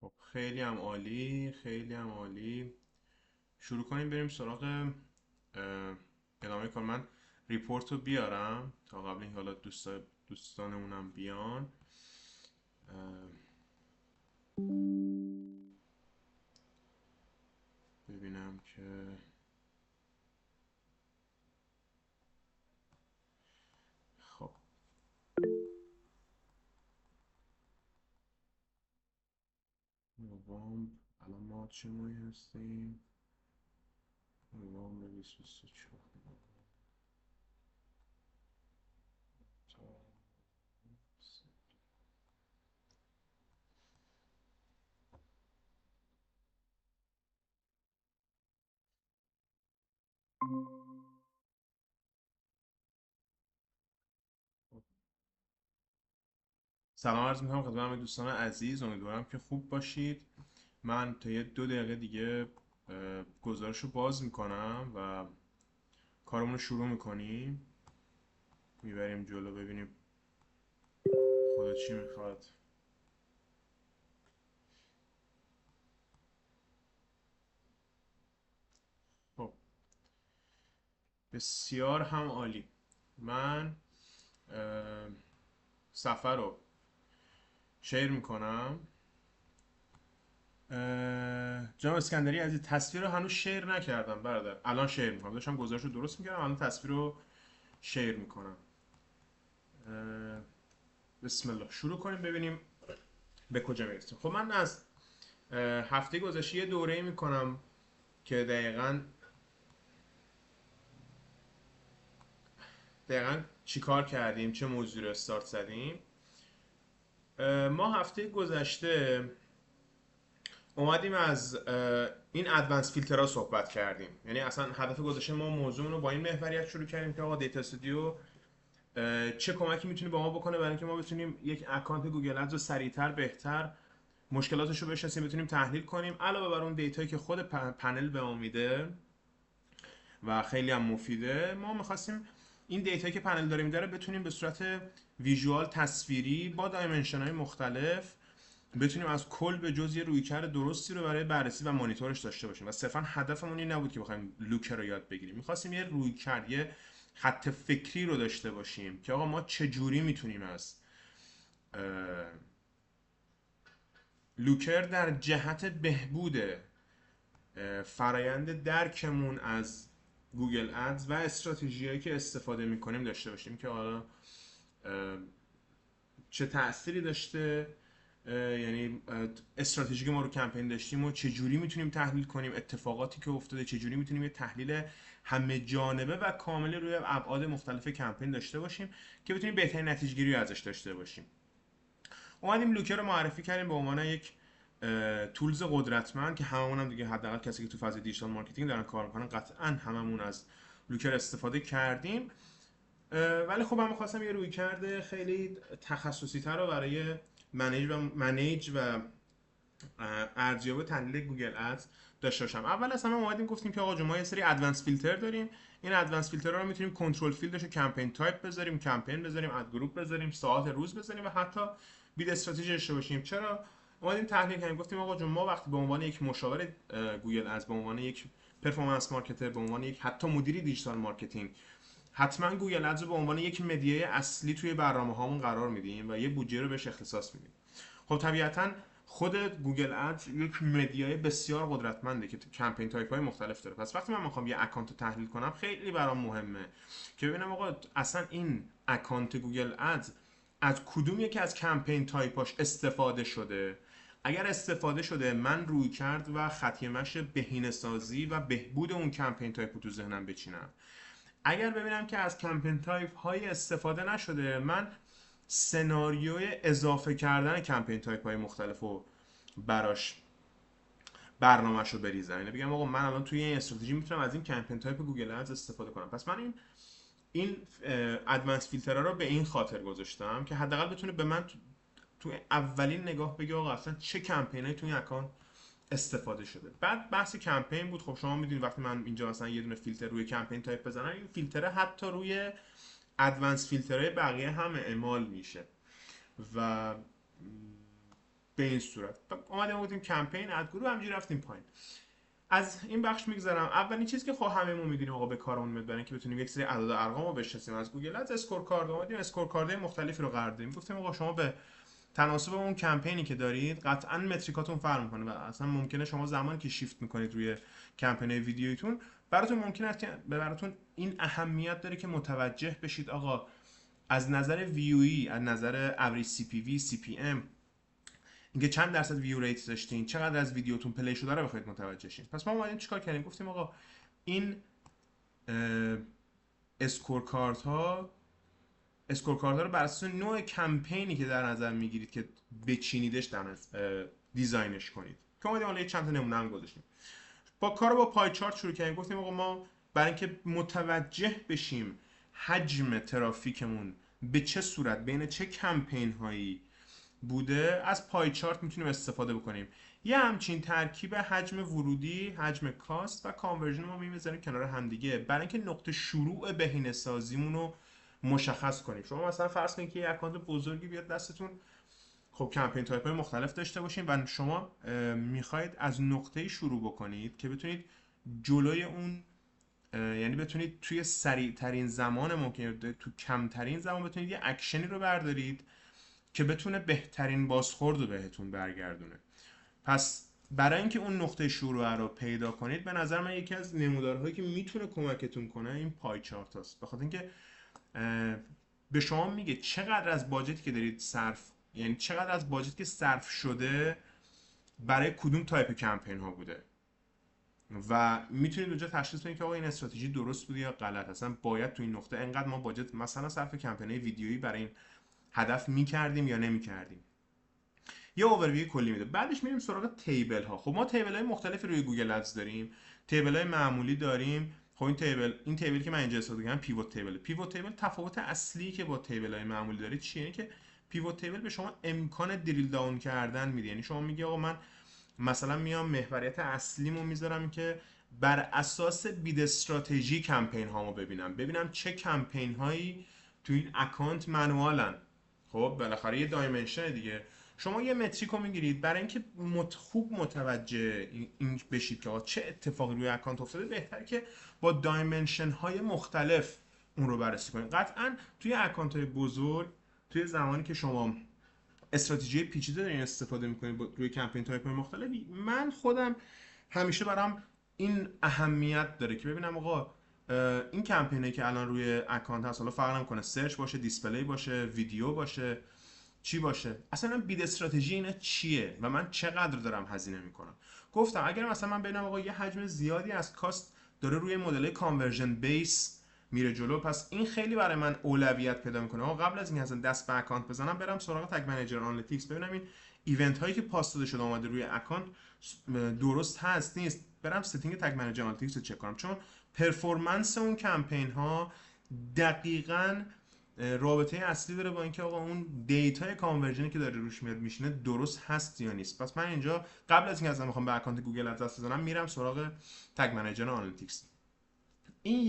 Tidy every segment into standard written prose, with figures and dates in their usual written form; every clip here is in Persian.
خب خیلی هم عالی، خیلی هم عالی. شروع کنیم بریم سراغ ادامه کار. من ریپورت رو بیارم تا قبل این حالا دوستانمونم بیان. اه، ببینم که خب نوامبر. الان ما چه ماهی هستیم؟ نوامبر 2024. سلام عرض میکنم خدمت همه دوستان عزیز، امیدوارم که خوب باشید. من تا یه 2 دقیقه دیگه گزارش رو باز میکنم و کارمون رو شروع میکنیم، میبریم جلو ببینیم خدا چی میخواد. خب بسیار هم عالی. من سفر رو شیر میکنم. جناب اسکندری عزیز، تصویر رو هنوز شیر نکردم برادر، الان شیر میکنم. داشتم گزارش رو درست میکردم، الان تصویر رو شیر میکنم. بسم الله شروع کنیم ببینیم به کجا میرسیم. خب من از هفته گذشته یه دوره میکنم که دقیقاً چی کار کردیم، چه موضوعی رو استارت زدیم. ما هفته گذشته اومدیم از این ادوانس فیلترها صحبت کردیم. یعنی اصلا هدف گذاشته ما موضوع رو با این محوریت شروع کردیم که آقا دیتا استودیو چه کمکی میتونه به ما بکنه برای اینکه ما بتونیم یک اکانت گوگل ادز رو سریعتر، بهتر، مشکلاتش رو بشناسیم، بتونیم تحلیل کنیم، علاوه بر اون دیتایی که خود پنل به ما میده و خیلی هم مفیده. ما میخواستیم این دیتایی که پنل داره میده رو بتونیم به صورت ویژوال، تصویری، با دایمنشن های مختلف بتونیم از کل به جز یه رویکرد درستی رو برای بررسی و مانیتورش داشته باشیم. و صرفا هدفمون این نبود که بخوایم لوکر رو یاد بگیریم، میخواستیم یه رویکرد، یه خط فکری رو داشته باشیم که آقا ما چه جوری میتونیم از لوکر در جهت بهبود فرایند درکمون از گوگل ادز و استراتژیایی که استفاده میکنیم داشته باشیم که حالا چه تأثیری داشته، یعنی استراتژی که ما رو کمپین داشتیم و چه جوری میتونیم تحلیل کنیم، اتفاقاتی که افتاده چه جوری میتونیم یه تحلیل همه جانبه و کامل روی ابعاد مختلف کمپین داشته باشیم که بتونیم بهترین نتیجه گیری ازش داشته باشیم. اومدیم لوکر رو معرفی کردیم به عنوان یک تولز قدرتمند که هممون هم دیگه حداقل کسی که تو فاز دیجیتال مارکتینگ دارن کار میکنن قطعا هممون از لوکر استفاده کردیم. ولی خب من می‌خواستم یه رویکرد خیلی تخصصی تر رو برای منیج و ارزیابی تحلیل گوگل ادز داشته باشم. اول از همه اومدیم گفتیم که آقا جون ما یه سری ادوانس فیلتر داریم. این ادوانس فیلتر رو میتونیم کنترل فیلدش رو کمپین تایپ بذاریم، کمپین بذاریم، اد گروپ بذاریم، ساعت روز بذاریم و حتی بید استراتژی داشته باشیم. چرا اومدیم تحلیل کردیم؟ گفتیم آقا جون ما وقتی به عنوان یک مشاور گوگل ادز، به عنوان یک پرفورمنس مارکتر، به عنوان یک حتی مدیری دیجیتال مارکتینگ، حتما گوگل ادز رو به عنوان یک مدیای اصلی توی برنامه هامون قرار میدیم و یه بودجه رو بهش اختصاص میدیم. خب طبیعتا خود گوگل ادز یک مدیای بسیار قدرتمنده که کمپین تایپ های مختلف داره. پس وقتی من میخوام یه اکانت رو تحلیل کنم خیلی برام مهمه که ببینم آقا اصلا این اکانت گوگل ادز از کدوم یکی از کمپین تایپاش استفاده شده. اگر استفاده شده من روی کرد و خطیمش بهینه‌سازی و بهبود اون کمپین تایپ رو تو ذهنم بچینم. اگر ببینم که از کمپین تایپ های استفاده نشده، من سناریوی اضافه کردن کمپین تایپ های مختلف رو براش برنامهش رو بریزم. یعنی بگم آقا من الان توی این استراتژی میتونم از این کمپین تایپ گوگل ادز استفاده کنم. پس من این ادوانس فیلترها رو به این خاطر گذاشتم که حداقل بتونه به من تو اولین نگاه بگه آقا اصلا چه کمپینایی تو این اکانت استفاده شده. بعد بحث کمپین بود. خب شما میدونید وقتی من اینجا مثلا یه دونه فیلتر روی کمپین تایپ بزنم، این فیلتر حتی روی ادوانس فیلترهای بقیه هم اعمال میشه و به این صورت اومدیم گفتیم کمپین اد گروه، همینجوری رفتیم پایین. از این بخش میگذرم. اولین چیزی که خب هممون میدونیم آقا به کارمون میاد برای اینکه بتونیم یک سری اعداد و ارقام رو بشناسیم از گوگل ادز، اسکور کارت اومدیم اسکور کارت مختلفی رو قرار دادیم. گفتیم آقا شما به تناسب اون کمپینی که دارید قطعا متریکاتون فرق میکنه و اصلا ممکنه شما زمانی که شیفت میکنید روی کمپین ویدیویتون براتون ممکنه است که براتون این اهمیت داره که متوجه بشید آقا از نظر ویوی، از نظر اوریج سی پی وی، سی پی ام، اینکه چند درصد ویو ریت داشتین، چقدر از ویدیوتون پلی شده رو بخواید متوجه شین. پس ما اومدیم چیکار کردیم؟ گفتیم آقا این اسکور کارت ها رو بر اساس نوع کمپینی که در نظر میگیرید که بچینیدش در دیزاینش کنید. که اومدیم حالا چند تا نمونه هم گذاشتیم. با کارو با پای چارت شروع کردیم. گفتیم آقا ما برای اینکه متوجه بشیم حجم ترافیکمون به چه صورت بین چه کمپین هایی بوده، از پای چارت میتونیم استفاده بکنیم. یه همچین ترکیب حجم ورودی، حجم کاست و کانورژن ما میذاریم کنار هم دیگه برای اینکه نقطه شروع بهینه سازیمون رو مشخص کنیم. شما مثلا فرض کنید که یه اکانت بزرگی بیاد دستتون، خب کمپین تایپ های مختلف داشته باشین و شما میخواید از نقطه شروع بکنید که بتونید جلوی اون، یعنی بتونید توی سریع ترین زمان ممکن، تو کمترین زمان بتونید یه اکشنی رو بردارید که بتونه بهترین بازخورد رو بهتون برگردونه. پس برای اینکه اون نقطه شروع رو پیدا کنید، به نظر من یکی از نمودارهایی که میتونه کمکتون کنه این پای چارت هست. بخاطر اینکه به شما میگه چقدر از باجتی که دارید صرف، یعنی چقدر از باجتی که صرف شده برای کدوم تایپ کمپین ها بوده و میتونید اونجا تشخیص بدید که آقا این استراتژی درست بوده یا غلط. اصلا باید تو این نقطه انقدر ما باجت مثلا صرف کمپین ویدیویی برای این هدف میکردیم یا نمیکردیم. یه اوورویو کلی میده. بعدش میریم سراغ تیبل ها. خب ما تیبل های مختلفی روی گوگل ادز داریم. تیبل های معمولی داریم. خب این تیبلی که من اینجا استفاده کردم پیوت تیبل. پیوت تیبل تفاوت اصلی که با تیبل های معمولی داره چیه؟ که پیوت تیبل به شما امکان دریل داون کردن میده. یعنی شما میگی آقا من مثلا میام محوریت اصلیمو میذارم که بر اساس بید استراتژی کمپین هامو ببینم چه کمپین هایی تو این اکانت منوالن. خب بالاخره یه دایمنشن دیگه. شما یه متریک رو میگیرید برای اینکه خوب متوجه این بشید که چه اتفاقی روی اکانت افتاده، بهتره که با دایمنشن های مختلف اون رو بررسی کنید. قطعا توی اکانت های بزرگ، توی زمانی که شما استراتژی پیچیده دارین استفاده میکنید روی کمپین تایپ های مختلفی، من خودم همیشه برام این اهمیت داره که ببینم آقا این کمپینی که الان روی اکانت هست، حالا فرق نمیکنه سرچ باشه، دیسپلی باشه، ویدیو باشه، چی باشه، اصلا بید استراتژی اینا چیه و من چقدر دارم هزینه میکنم. گفتم اگر مثلا من ببینم آقا یه حجم زیادی از کاست داره روی مدل کانورژن بیس میره جلو، پس این خیلی برای من اولویت پیدا میکنه. آقا قبل از اینکه اصلا دست به اکانت بزنم، برم سراغ تگ منیجر آنالیتیکس ببینم این ایونت هایی که پاس داده شده اومده روی اکانت درست هست نیست، برم ستینگ تگ منیجر آنالیتیکس رو چک کنم، چون پرفورمنس اون کمپین ها دقیقاً رابطه اصلی داره با اینکه آقا اون دیتای کانورژنی که داره روش میاد میشینه درست هست یا نیست. پس من اینجا قبل از اینکه اصلا بخوام به اکانت گوگل ادز بزنم، میرم سراغ تگ منیجر آنالیتیکس. این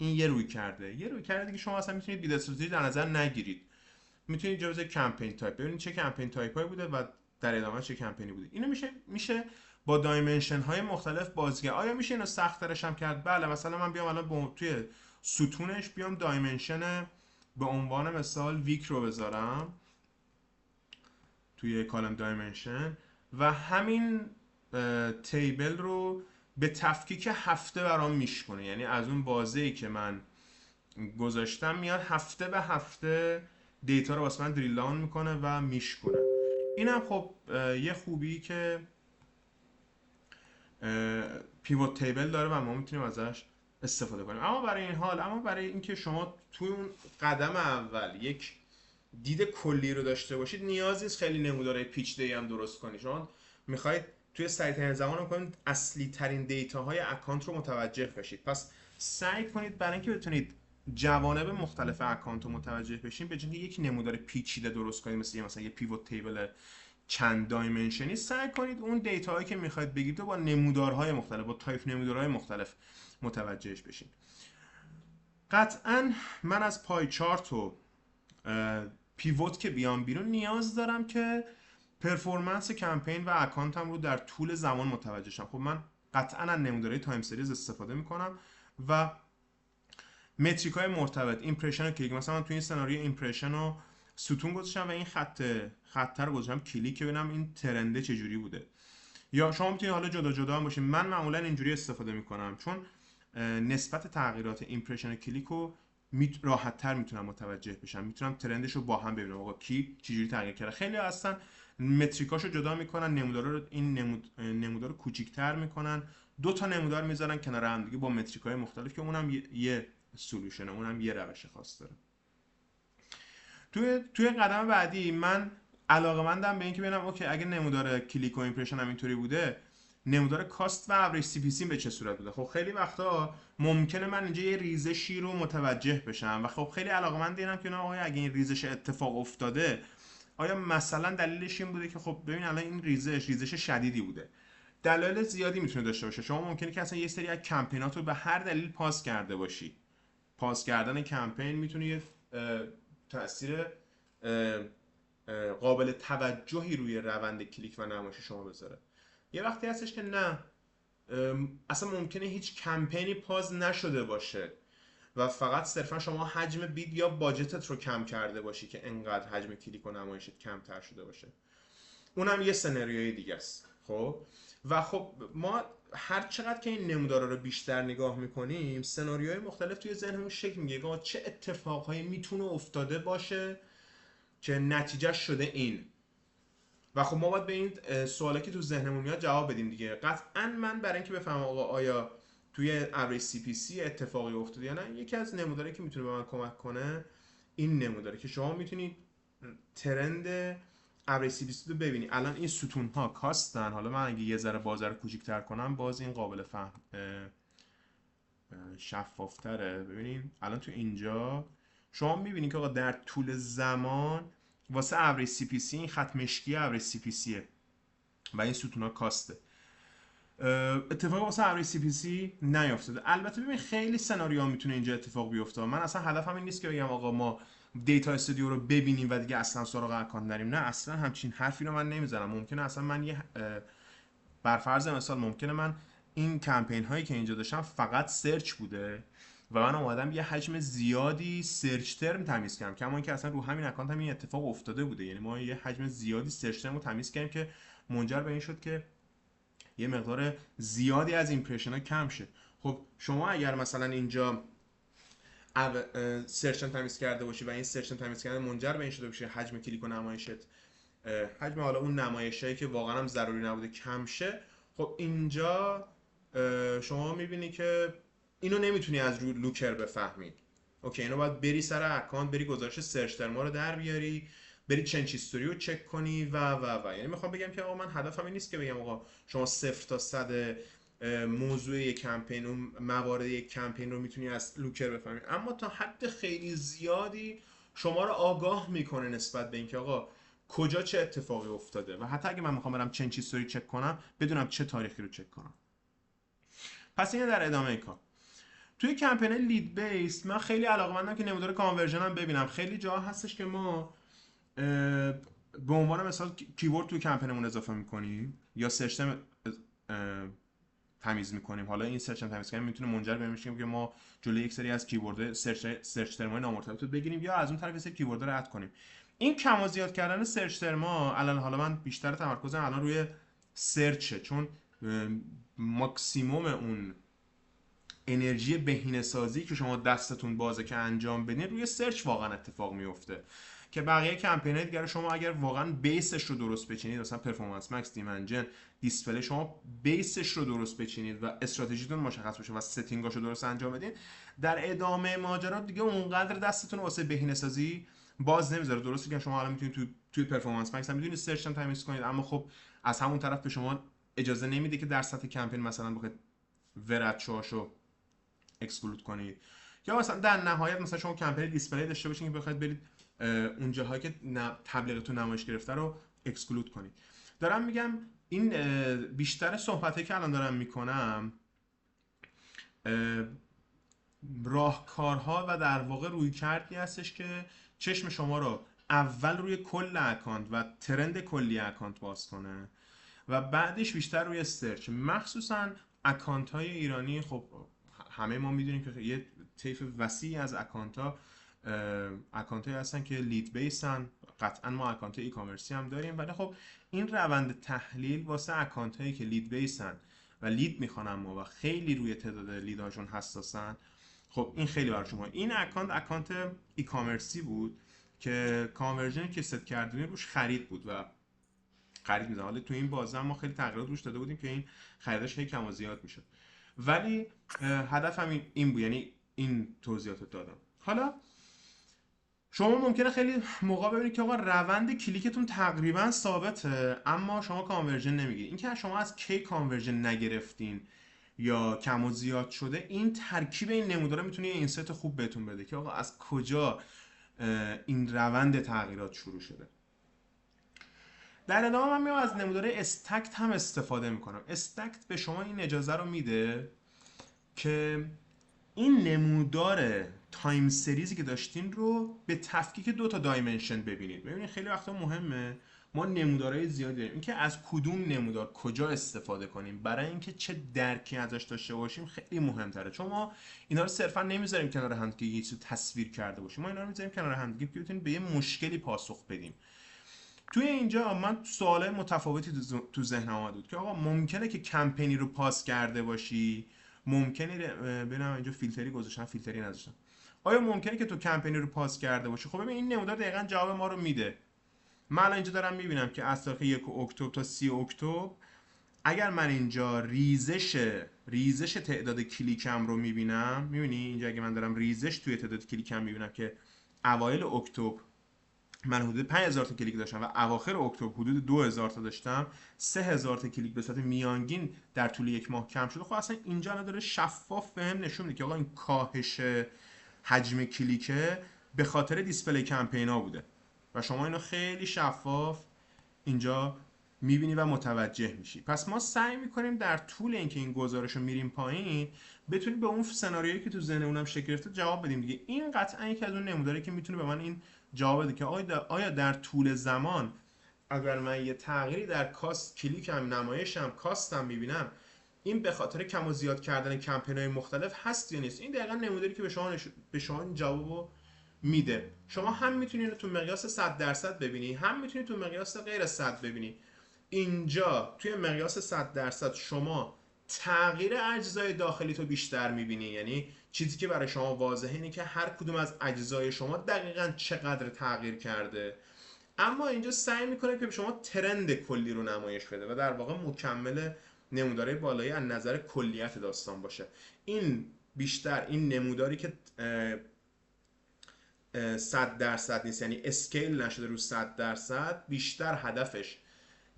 یه روی کرده دیگه. شما اصلا میتونید بید استراتژی در نظر نگیرید، میتونید جزء کمپین تایپ ببینید چه کمپین تایپایی بوده و در ادامه چه کمپینی بوده. اینو میشه با دایمنشن های مختلف بازی کرد. آیا میشه اینو سخت ترش هم کرد؟ بله. مثلا من بیام الان توی ستونش بیام دایمنشن به عنوان مثال ویک رو بذارم توی کالم دایمنشن و همین تیبل رو به تفکیک هفته برام میشکنه. یعنی از اون بازه‌ای که من گذاشتم میاد هفته به هفته دیتا رو واسه من دریل داون میکنه و میشکنه. اینم خب یه خوبی که پیوت تیبل داره و ما میتونیم ازش استفاده کنیم. اما برای اینکه شما توی اون قدم اول یک دید کلی رو داشته باشید، نیاز نیست خیلی نمودارهای پیچیده‌ای هم درست کنید. شما میخواید توی سریع‌ترین زمان کنید اصلی ترین دیتاهای اکانت رو متوجه بشید. پس سعی کنید برای اینکه بتونید جوانب مختلف اکانت رو متوجه بشین، به جای اینکه یک نمودار پیچیده درست کنید مثلا یه پیوت تیبل چند دایمنشنی، سعی کنید اون دیتاهایی که میخواید بگیرید با نمودارهای مختلف، با تایپ نمودارهای مختلف متوجهش بشین. قطعا من از پای چارت و پیوت که بیام بیرون نیاز دارم که پرفورمنس کمپین و اکانتم رو در طول زمان متوجه شم. خب من قطعا از نموداره تایم سریز استفاده میکنم و متریک های مرتبط، ایمپرشن و کلیک. مثلا من تو این سناریو ایمپرشن رو ستون گذاشتم و این خط رو گذاشتم کلیک که ببینم این ترنده چجوری بوده. یا شما میتونید حالا جدا جدا هم باشین. من معمولا اینجوری استفاده میکنم چون نسبت تغییرات ایمپرشن و کلیک رو راحت تر میتونم متوجه بشم، میتونم ترندش رو با هم ببینم آقا کی چجوری تغییر کرده. خیلی هستن متریکاشو جدا میکنن، نمودار رو این نمودار رو کوچیک‌تر میکنن، دو تا نمودار میذارن کنار هم دیگه با متریکای مختلف که اونم یه سولوشنه، اونم یه روش خاص داره. توی قدم بعدی من علاقه‌مندم به اینکه ببینم اوکی اگه نمودار کلیک و ایمپرشن هم اینطوری بوده، نمودار کاست و اوریج سی پی سی به چه صورت بوده. خب خیلی وقتا ممکنه من اینجا یه ریزشی رو متوجه بشم و خب خیلی علاقه‌مند اینم که آقا اگه این ریزش اتفاق افتاده، آیا مثلا دلیلش این بوده که خب ببین الان این ریزش شدیدی بوده. دلایل زیادی میتونه داشته باشه. شما ممکنه که اصلا یه سری از کمپینات رو به هر دلیل پاس کرده باشی. پاس کردن کمپین میتونه یه تاثیر قابل توجهی روی روند کلیک و نمایش شما بذاره. یه وقتی هستش که نه، اصلا ممکنه هیچ کمپینی پاس نشده باشه و فقط صرفا شما حجم بید یا باجتت رو کم کرده باشی که انقدر حجم کلیک و نمایشت کمتر شده باشه. اونم یه سناریوی دیگه است. خب و خب ما هر چقدر که این نمودارا رو بیشتر نگاه میکنیم، سناریوهای مختلف توی ذهنمون شکل میگیره چه اتفاقهایی میتونه افتاده باشه که نتیجه شده این. و خب ما باید به این سوالی که تو ذهنمون میاد جواب بدیم دیگه. قطعا من برای اینکه بفهمم آقا آیا توی اوریج سی پی سی اتفاقی افتاده یا نه، یکی از نمودارهایی که میتونه به من کمک کنه این نموداره که شما میتونید ترند اوریج سی پی سی رو ببینید. الان این ستون ها کاستن. حالا من اگه یه ذره بازار رو کوچیک‌تر کنم باز این قابل فهم شفافتره. ببینید الان تو اینجا شما میبینید که آقا در طول زمان واسه اوریج سی پی سی این خط مشکی اوریج سی پی سیه و این ستون ها کاسته. اتفاق واسه اوریج سی پی سی نیافتاده. البته ببین خیلی سناریوها میتونه اینجا اتفاق بیفته. من اصلا هدفم این نیست که بگم آقا ما دیتا استودیو رو ببینیم و دیگه اصلا سراغ اکانت نریم. نه اصلا همچین حرفی رو من نمیزنم. ممکنه اصلا من یه بر فرض مثال ممکنه من این کمپین هایی که اینجا داشتم فقط سرچ بوده و من اومدم یه حجم زیادی سرچ ترم تمیز کردم، کما اینکه اصلا رو همین اکانت هم این اتفاق افتاده بوده. یعنی ما یه حجم زیادی سرچ ترم رو تمیز کردیم که منجر به این شد که یه مقدار زیادی از ایمپرشن ها کم شه. خب شما اگر مثلا اینجا سرچ تمیز کرده باشی و این سرچ تمیز کردن منجر به این شده باشه حجم کلیک و نمایشت، حجم حالا اون نمایشایی که واقعا هم ضروری نبوده کم شه، خب اینجا شما میبینی که اینو نمیتونی از روی لوکر بفهمی. اوکی اینو باید بری سر اکانت، بری گزارش سرچ ترما رو در بیاری، بری چنج هیستوری رو چک کنی و یعنی میخوام بگم که آقا من هدفم این نیست که بگم آقا شما 0 تا 100 موضوع یک کمپین و موارد یک کمپین رو میتونی از لوکر بفهمی، اما تا حد خیلی زیادی شما رو آگاه میکنه نسبت به اینکه آقا کجا چه اتفاقی افتاده و حتی اگه من میخوام برم چنج هیستوری چک کنم بدونم چه تاریخی رو چک کنم. پس این در ادامه کار توی کمپین لید بیس من خیلی علاقه‌مندم که نمودار کانورژن هم ببینم. خیلی جا هستش که ما به عنوان مثال کیورد توی کمپینمون اضافه میکنیم یا سرچ تمیز میکنیم. حالا این سرچ تمیز کردن میتونه منجر به این که ما جلوی یک سری از کیورد سرچ ترمای نامرتبط رو بگیریم یا از اون طرف سری کیورد رو رد کنیم. این کم و زیاد کردن سرچ ترما الان حالا من بیشتر تمرکزم الان روی سرچه، چون ماکسیموم اون انرژی بهینه‌سازی که شما دستتون بازه که انجام بدین روی سرچ واقعا اتفاق میفته که بقیه کمپین‌های دیگه شما اگر واقعا بیسش رو درست بچینید، مثلا پرفورمنس مکس، دیمنژن، دیسپلی، شما بیسش رو درست بچینید و استراتژیتون مشخص بشه و ستینگاشو درست انجام بدین، در ادامه ماجرا دیگه اونقدر دستتون واسه بهینه‌سازی باز نمیذاره. درسته که شما الان میتونید توی پرفورمنس مکس هم میتونید سرچ هم تمیز کنید، اما خب از همون طرف به شما اجازه نمیده که در سطح کمپین مثلا بخواید ورچه‌هاشو اکسکلود کنید یا مثلا در نهایت مثلا شما کمپین دیسپلی داشته باشین که بخواید برید اون جاهایی که تبلیغتون نمایش گرفته رو اکسکلود کنید. دارم میگم این بیشتر صحبتایی که الان دارم میکنم راهکارها و در واقع رویکردی هستش که چشم شما رو اول روی کل اکانت و ترند کلی اکانت باز کنه و بعدش بیشتر روی سرچ، مخصوصا اکانت های ایرانی. خب همه ما میدونیم که یه طیف وسیعی از اکانت هایی هستن که لید بیسن. قطعا ما اکانت ای کامرسی هم داریم، ولی خب این روند تحلیل واسه اکانت هایی که لید بیسن و لید میخوانن ما و خیلی روی تعداد لیدهاشون حساسن، خب این خیلی براشون مهمه. این اکانت ای کامرسی بود که کانورژنی که ست کردیم روش خرید بود و خرید میزنم. حالا تو این بازه ما خیلی تغییرات روش داده بودیم که این خریدش هی کم و زیاد میشه، ولی هدف هم این بود، یعنی این توضیحات رو دادم. حالا شما ممکنه خیلی موقع ببینید که آقا روند کلیکتون تقریبا ثابته اما شما کانورژن نمیگیرید. اینکه شما از کی کانورژن نگرفتین یا کم و زیاد شده، این ترکیب این نموداره میتونه یه اینسایت خوب بهتون بده که آقا از کجا این روند تغییرات شروع شده. در ادامه من میام از نمودار استکت هم استفاده میکنم. استکت به شما این اجازه رو میده که این نمودار تایم سریزی که داشتین رو به تفکیک دو تا دایمنشن ببینید. ببینید خیلی وقتا مهمه ما نمودارهای زیادی داریم، اینکه از کدوم نمودار کجا استفاده کنیم برای اینکه چه درکی ازش داشته باشیم خیلی مهمتره. چون ما اینا رو صرفا نمیذاریم کنار هم که یه چیزی تصویر کرده باشیم، ما اینا رو میذاریم کنار هم که بتونیم به یه مشکلی پاسخ بدیم. توی اینجا من سوالای متفاوتی تو ذهنم اومد بود که آقا ممکنه که کمپینی رو پاس کرده باشی، ممکنه ببینم اینجا فیلتری گذاشتم فیلتری نذاشتم، آیا ممکنه که تو کمپینی رو پاس کرده باشی؟ خب ببین این نمودار دقیقاً جواب ما رو میده. من الان اینجا دارم میبینم که از تاریخ 1 اکتبر تا 30 اکتبر اگر من اینجا ریزش تعداد کلیکم رو میبینم، میبینی اینجا اگه من دارم ریزش توی تعداد کلیکم میبینم که اوایل اکتبر من حدود 5000 تا کلیک داشتم و اواخر اکتبر حدود 2000 تا داشتم، 3000 تا کلیک به صورت میانگین در طول یک ماه کم شده. خب اصلا اینجا الان داره شفاف بهم نشون میده که آقا این کاهش حجم کلیکه به خاطر دیسپلی کمپینا بوده و شما اینو خیلی شفاف اینجا میبینی و متوجه میشی. پس ما سعی میکنیم در طول اینکه این گزارش رو میریم پایین بتونیم به اون سناریویی که تو ذهنمونم شکل گرفته جواب بدیم دیگه. این قطعا یکی از اون نموداری که میتونه به من این جواب بده که آیا در طول زمان اگر من یه تغییری در کاست کلیکم، نمایشم، کاستم میبینم، این به خاطر کم و زیاد کردن کمپین‌های مختلف هست یا نیست. این دقیقاً نموداری که به شما این جوابو میده. شما هم میتونید تو مقیاس 100% ببینی، هم میتونید تو مقیاس غیر 100 ببینی. اینجا توی مقیاس 100% شما تغییر اجزای داخلی تو بیشتر میبینی، یعنی چیزی که برای شما واضحه اینه که هر کدوم از اجزای شما دقیقاً چقدر تغییر کرده. اما اینجا سعی میکنه که به شما ترند کلی رو نمایش بده و در واقع مکمل نمودارهای بالایی از نظر کلیت داستان باشه. این بیشتر این نموداری که 100% نیست، یعنی اسکیل نشده رو 100%، بیشتر هدفش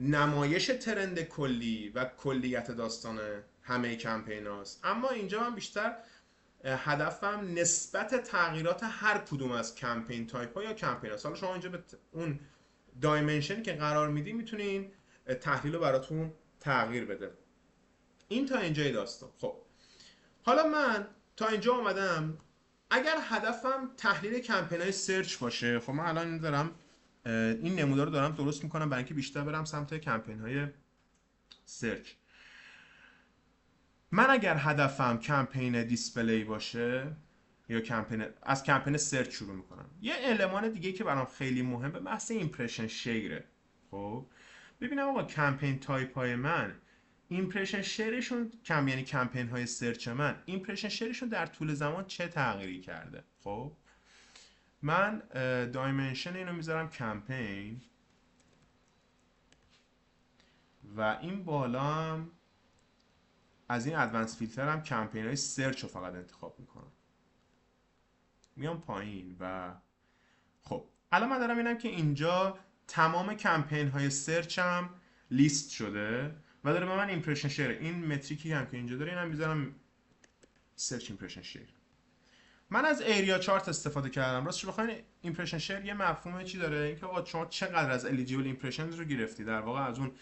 نمایش ترند کلی و کلیت داستان همه کمپین هاست. اما اینجا من بیشتر هدفم نسبت تغییرات هر کدوم از کمپین تایپ ها یا کمپین هاست. حالا شما اینجا به اون دایمنشن که قرار میدی میتونین تحلیل رو براتون تغییر بده. این تا اینجای داستان. خب حالا من تا اینجا آمدم اگر هدفم تحلیل کمپین های سرچ باشه، خب من الان دارم این نمودار رو دارم درست میکنم برای اینکه بیشتر برم سمت کمپین های سرچ. من اگر هدفم کمپین دیسپلی باشه یا از کمپین سرچ شروع میکنم. یه المان دیگه که برام خیلی مهمه بحث ایمپرشن شیره. خب ببینم آقا کمپین تایپ های من ایمپرشن شیرشون یعنی کمپین های سرچ من ایمپرشن شیرشون در طول زمان چه تغییری کرده. خب من دایمنشن اینو میذارم کمپین و این بالا هم از این ادوانس فیلتر هم کمپین های سرچ رو فقط انتخاب میکنم، میام پایین و خب الان من دارم اینم که اینجا تمام کمپین های سرچ هم لیست شده و داره به من ایمپرشن شیر. این متریکی هم که اینجا داره اینم میذارم سرچ ایمپرشن شیر. من از ایریا چارت استفاده کردم. راستش بخواین ایمپرشن شیر یه مفهومه چی داره، اینکه آقا شما چقدر از الیجیبل ایمپرشنز رو گرفتی، در واقع از اون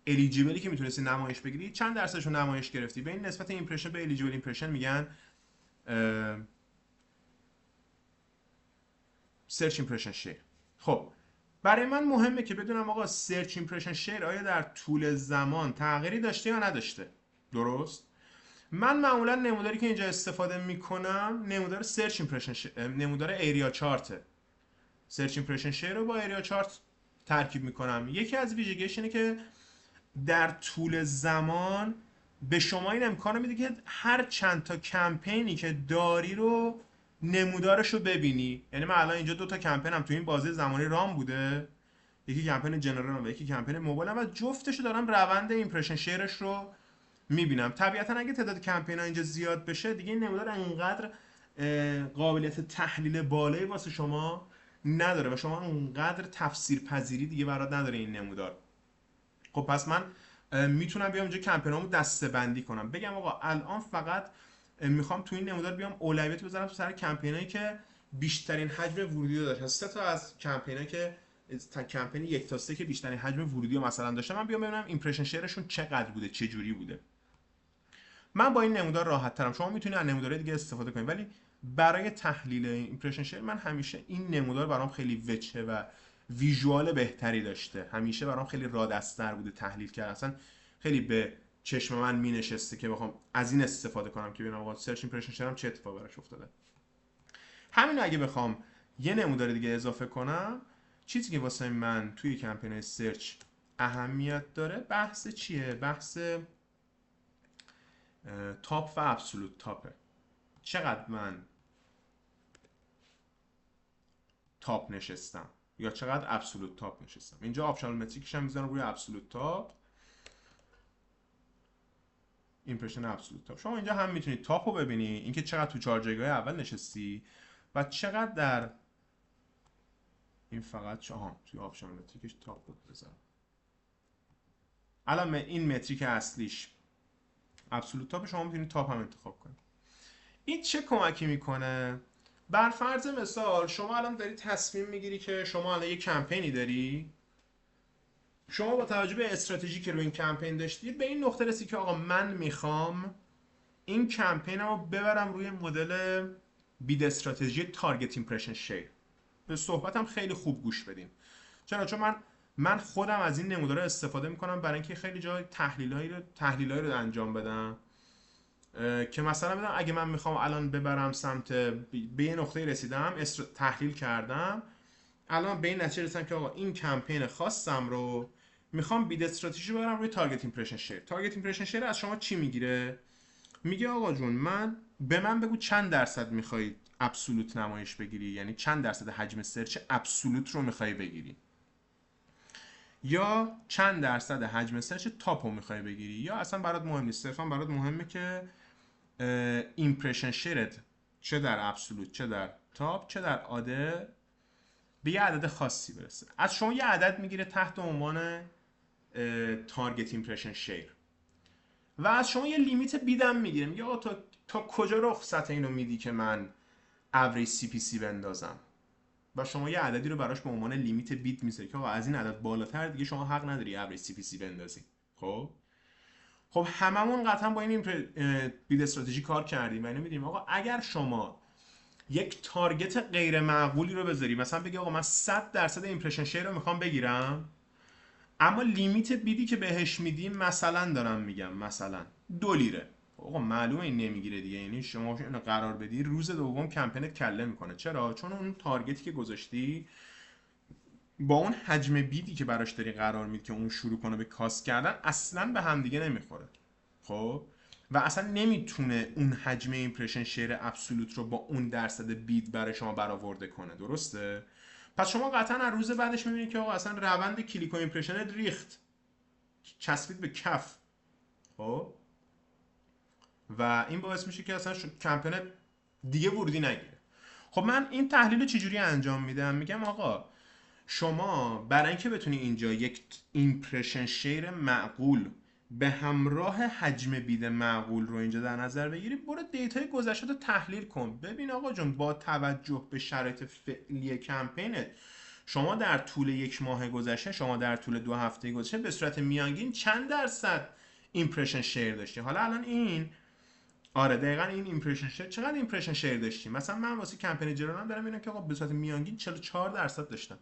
الیجیبلی که میتونستی نمایش بگیری چند درصدش رو نمایش گرفتی. به این نسبت ایمپرشن به الیجیبل ایمپرشن میگن سرچ ایمپرشن شیر. خب برای من مهمه که بدونم آقا سرچ ایمپرشن شیر آیا در طول زمان تغییری داشته یا نداشته. درست؟ من معمولا نموداری که اینجا استفاده میکنم نمودار سرچ ایمپرشن نمودار ایریا چارته. سرچ ایمپرشن شیر رو با ایریا چارت ترکیب میکنم. یکی از ویژگیش اینه که در طول زمان به شما این امکان میده که هر چند تا کمپینی که داری رو نمودارش رو ببینی. یعنی من الان اینجا 2 تا کمپینم تو این بازه زمانی رام بوده، یکی کمپین جنرال و یکی کمپین موبایل، و جفتشو دارم روند ایمپرشن شیرش رو میبینم. طبیعتا اگه تعداد کمپین ها اینجا زیاد بشه دیگه این نمودار انقدر قابلیت تحلیل بالایی واسه شما نداره و شما انقدر تفسیر پذیری دیگه برات نداره این نمودار. خب پس من میتونم بیام اینجا کمپینامو دسته بندی کنم، بگم آقا الان فقط میخوام تو این نمودار بیام اولویت بذارم تو سر کمپینایی که بیشترین حجم ورودی رو داشتن. 3 تا از کمپینایی که کمپین 1 تا 3 که بیشترین حجم ورودی رو مثلا داشتن، من بیام ببینم ایمپرشن شیرشون چقدر بوده، چه جوری بوده. من با این نمودار راحت ترم. شما میتونید از نمودارهای دیگه استفاده کنید، ولی برای تحلیل ایمپرشن شیر من همیشه این نمودار برام خیلی وجه و ویژوال بهتری داشته. همیشه برام خیلی رادستر بوده تحلیل کردن، اصلا خیلی به چشم من مینشسته که بخوام از این استفاده کنم که ببینم آقا سرچ ایمپرشن شیرم چه اتفاقی براش افتاده. همین اگه بخوام یه نمودار دیگه اضافه کنم، چیزی که واسه من توی کمپین سرچ اهمیت داره بحث چیه؟ بحث تاپ و ابسولوت تاپه. چقدر من تاپ نشستم یا چقدر ابسولوت تاپ نشستم. اینجا آپشنال متریکش هم میذارم روی ابسولوت تاپ، ایمپرشن ابسولوت تاپ. شما اینجا هم میتونید تاپ رو ببینی، اینکه چقدر تو 4 جایگاه اول نشستی و چقدر در این فقط توی آپشنال متریکش تاپ رو بذارم. الان این متریک اصلیش ابسولوت تاپ، شما میتونید تاپ هم انتخاب کنید. این چه کمکی میکنه؟ بر فرض مثال شما الان داری تصمیم میگیری که شما الان یک کمپینی داری، شما با توجه به استراتژی که روی این کمپین داشتی به این نقطه رسیدی که آقا من میخوام این کمپین رو ببرم روی مدل بید استراتژی تارگت ایمپرشن شیر. به صحبتم خیلی خوب گوش بدین. چون من خودم از این نمودار استفاده میکنم برای اینکه خیلی جای تحلیلایی رو انجام بدم که مثلا بدم اگه من میخوام الان ببرم سمت به یه نقطه رسیدم، تحلیل کردم، الان به این نتیجه رسیدم که آقا این کمپین خاصم رو میخوام بید استراتژی ببرم روی تارگت ایمپرشن شیر. تارگت ایمپرشن شیر از شما چی میگیره؟ میگه آقا جون به من بگو چند درصد میخوای ابسولوت نمایش بگیری، یعنی چند درصد حجم سرچ ابسولوت رو میخوای بگیری، یا چند درصد حجم سرچ تاپ رو میخوای بگیری، یا اصلا برات مهم نیست، صرفا برات مهمه که ایمپرشن شیرت چه در ابسولوت چه در تاپ چه در عاده به یه عدد خاصی برسه. از شما یه عدد میگیره تحت عنوان تارگت ایمپرشن شیر و از شما یه لیمیت بیدم میگیره، میگه آقا تا کجا رخصت اینو میدی که من اوریج سی پی سی بندازم، و شما یه عددی رو براش به عنوان لیمیت بیت میذاری که آقا از این عدد بالاتر دیگه شما حق نداری اوریج سی پی سی بندازی. خب هممون قطعا با این بید استراتژی کار کردیم و اینو میدونیم آقا اگر شما یک تارگت غیر معقولی رو بذاری، مثلا بگی آقا من 100% ایمپرشن شیر رو میخوام بگیرم، اما لیمیت بیدی که بهش میدیم مثلا دارم میگم مثلا 2 لیره، آقا معلومه این نمیگیره دیگه. یعنی شما اینو قرار بدی روز دوم کمپینت کله میکنه. چرا؟ چون اون تارگتی که گذاشتی با اون حجم بیدی که براش داری قرار میدی که اون شروع کنه به کاست کردن اصلا به هم دیگه نمیخوره. خب و اصلا نمیتونه اون حجم ایمپرشن شیر ابسولوت رو با اون درصد بید برای شما برآورده کنه. درسته؟ پس شما قطعا از روز بعدش میبینید که آقا اصلا روند کلیک و ایمپرشنت ریخت، چسبید به کف. خب و این باعث میشه که اصلا کمپینت دیگه ورودی نگیره. خب من این تحلیل رو چجوری انجام میدم؟ میگم آقا شما برای اینکه بتونی اینجا یک ایمپرشن شیر معقول به همراه حجم بید معقول رو اینجا در نظر بگیری، برو دیتای گذشته رو تحلیل کن. ببین آقا جون با توجه به شرایط فعلی کمپینت شما در طول 1 ماه گذشته، شما در طول 2 هفته گذشته به صورت میانگین چند درصد ایمپرشن شیر داشتی. حالا الان این آره دقیقاً این ایمپرشن شیر چقدر ایمپرشن شیر داشتی. مثلا من واسه کمپین جرانم دارم میبینم که آقا به صورت میانگین 44% داشتم.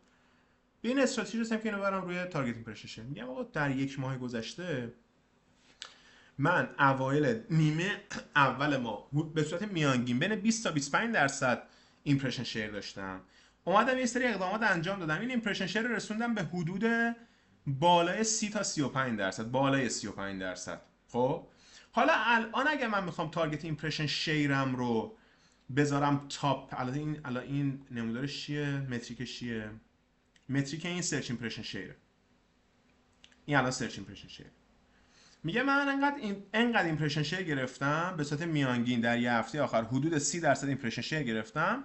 به این استراتژی رسیدم که اینو برام روی تارگت ایمپرشن میگم آقا در یک ماه گذشته من اوایل نیمه اول ما به صورت میانگین بین 20 تا 25% ایمپرشن شیر داشتم. اومدم یه سری اقدامات انجام دادم، این ایمپرشن شیر رو رسوندم به حدود بالای 30 تا 35%، بالای 35%. خب حالا الان اگه من میخوام تارگت ایمپرشن شیرم رو بذارم تاپ، الان این نمودارش چیه؟ متریکش چیه؟ متریک این سرچ ایمپرشن شیره. این الان سرچ ایمپرشن شیر میگه من انقدر ایمپرشن شیر گرفتم به صورت میانگین در یه هفته آخر حدود 30% ایمپرشن شیر گرفتم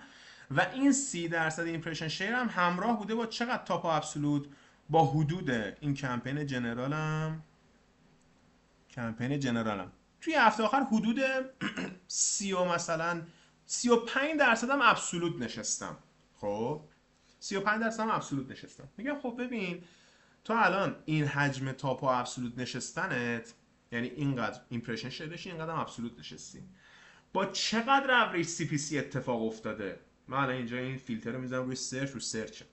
و این 30% ایمپرشن شیر هم همراه بوده با چقدر تاپ ابسولوت؟ با حدود این کمپین جنرالم توی هفته آخر حدود 30 مثلا 35% هم ابسولوت نشستم. خب 35% هم ابسولوت نشستم. میگم خب ببین تو الان این حجم تاپ و ابسولوت نشستنت، یعنی اینقدر ایمپرشن شیر داشتی، اینقدر هم ابسولوت نشستی، با چقدر اوریج سی پی سی اتفاق افتاده؟ من الان اینجا این فیلتر رو میذارم روی سرچ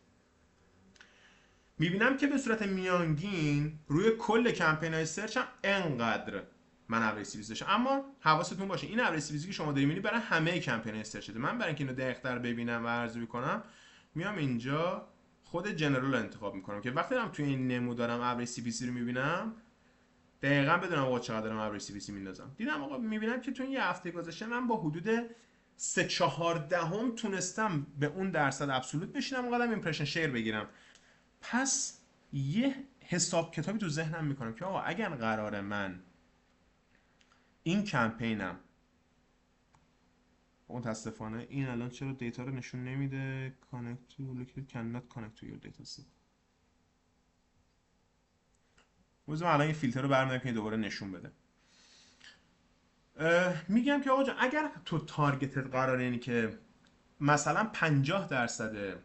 میبینم که به صورت میانگین روی کل کمپین های سرچ هم انقدر من اوریج سی پی سی داشتم. اما حواستون باشه این اوریج سی پی سی که شما داری میبینی برای همه کمپین های سرچ ده. من برای اینکه اینو دقیق‌تر ببینم و ارزیابی کنم میام اینجا خود جنرال رو انتخاب میکنم که وقتی دارم توی این نمودارم اوریج سی پی سی رو میبینم دقیقاً بدونم آقا چقدر دارم اوریج سی پی سی میندازم. دیدم آقا میبینم که توی این یه هفته گذشته من با حدود 3/4 تونستم به اون درصد ابسولوت بشینم، اونقدر ایمپرشن شیر بگیرم. پس یه حساب کتابی تو ذهنم میکنم که آقا اگر قراره من این کمپینم، متاسفانه این الان چرا دیتا رو نشون نمیده connect to located cannot connect to your data set. بذارم الان این فیلتر رو برمی‌دارم که دوباره نشون بده. میگم که آقا جان اگر تو تارگتت قراره اینه که مثلا 50%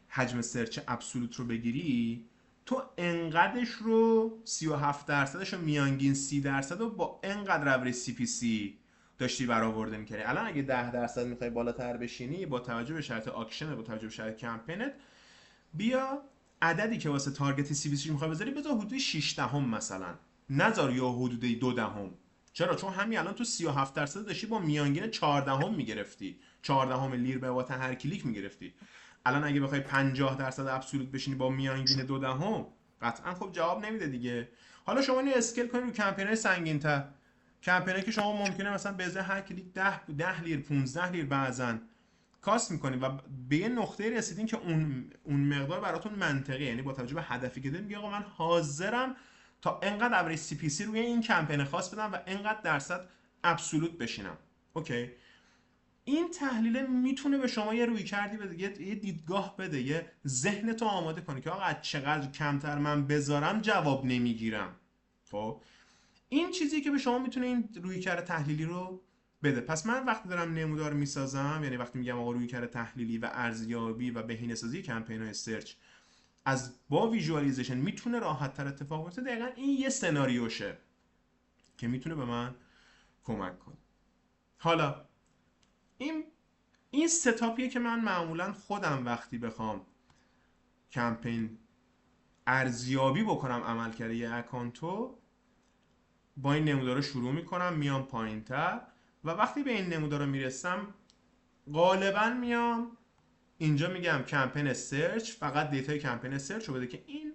حجم سرچ ابسولوت رو بگیری، تو انقدرش رو 37%ش رو میانگین 30% رو با انقدر اوریج سی پی سی داشتی برآورده می‌کردی. الان اگه 10% میخوای بالاتر بشینی با توجه به شرط آکشن، با توجه به شرط کمپینت، بیا عددی که واسه تارگت سی پی سی میخوای بذاری بذار حدود 6 دهم مثلا، نذار یا حدود 2 دهم. چرا؟ چون همین الان تو 37% داشتی با میانگین 4 دهم میگرفتی، 4 دهم لیر به واسه هر کلیک میگرفتی. الان اگه بخوای 50% ابسولوت بشینی با میانگین 2 دهم قطعا خب جواب نمیده دیگه. حالا شما اینو اسکیل کنید رو کمپینای سنگین‌تر، کمپینایی که شما ممکنه مثلا به ازای هر کلیک 10 لیر 15 لیر بعضن کاست میکنید و به یه نقطه رسیدین که اون مقدار براتون منطقی، یعنی با توجه به هدفی که دارید میگه آقا من حاضرم تا انقدر اوریج سی پی سی روی این کمپین خاص بدم و انقدر درصد ابسولوت بشینم. اوکی، این تحلیل میتونه به شما یه روی کردی بده، یه دیدگاه بده، یه ذهنتو آماده کنه که آقا چقدر کمتر من بذارم جواب نمیگیرم. خب این چیزی که به شما میتونه این رویکرد تحلیلی رو بده. پس من وقتی دارم نمودار میسازم، یعنی وقتی میگم آقا رویکرد تحلیلی و ارزیابی و بهینه‌سازی کمپین‌های سرچ از با ویژوالیزیشن میتونه راحت تر اتفاق بیفته، دقیقاً این یه سناریوشه که میتونه به من کمک کنه. حالا این ستاپیه که من معمولا خودم وقتی بخوام کمپین ارزیابی بکنم عملکرد یه اکانتو با این نمودار رو شروع میکنم، میام پایینتر و وقتی به این نمودار رو میرسم غالبا میام اینجا میگم کمپین سرچ، فقط دیتای کمپین سرچ رو بده که این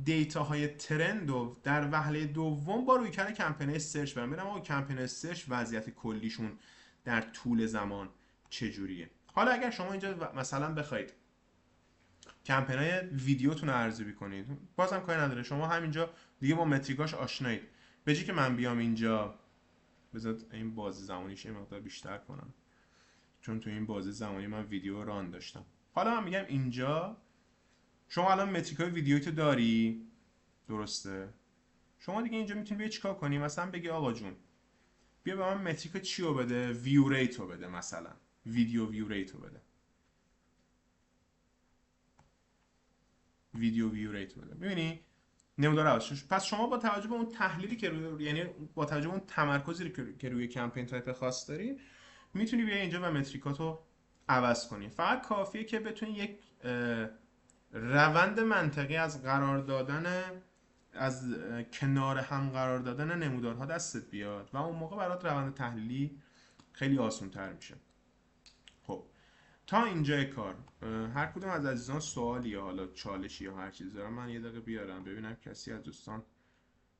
دیتاهای ترند رو در وهله دوم با رویکرد کمپین سرچ برم ببینم آقا کمپین سرچ وضعیت کلیشون در طول زمان چجوریه. حالا اگر شما اینجا مثلا بخواید کمپینای ویدیوتون رو ارزیابی کنید، بازم کاری نداره، شما همینجا دیگه با متریکاش آشنایید. به جای که من بیام اینجا بذار این بازی زمانیش یه مقدار بیشتر کنم، چون تو این بازی زمانی من ویدیو ران داشتم. حالا من میگم اینجا شما الان متریکای ویدیوتو داری، درسته؟ شما دیگه اینجا میتونی بیا چیکار کنی، مثلا بگی آقا جون بیا به من متریک چی رو بده، ویو ریت رو بده، مثلا ویدیو ویو ریت رو بده، ویدیو ویو ریت رو بده. میبینی نمودار عوض. پس شما با توجه به اون تحلیلی که روی، یعنی با توجه به اون تمرکزی که روی کمپین تایپ خاص داری، میتونی بیا اینجا و متریکاتو عوض کنی. فقط کافیه که بتونی یک روند منطقی از قرار دادن، از کنار هم قرار دادن نمودارها دستت بیاد و اون موقع برات روند تحلیلی خیلی آسان تر میشه. خب تا اینجای کار هر کدوم از عزیزان سوالی یا حالا چالشی یا هر چیزی دارم من یه دقیقه بیارم ببینم کسی از دوستان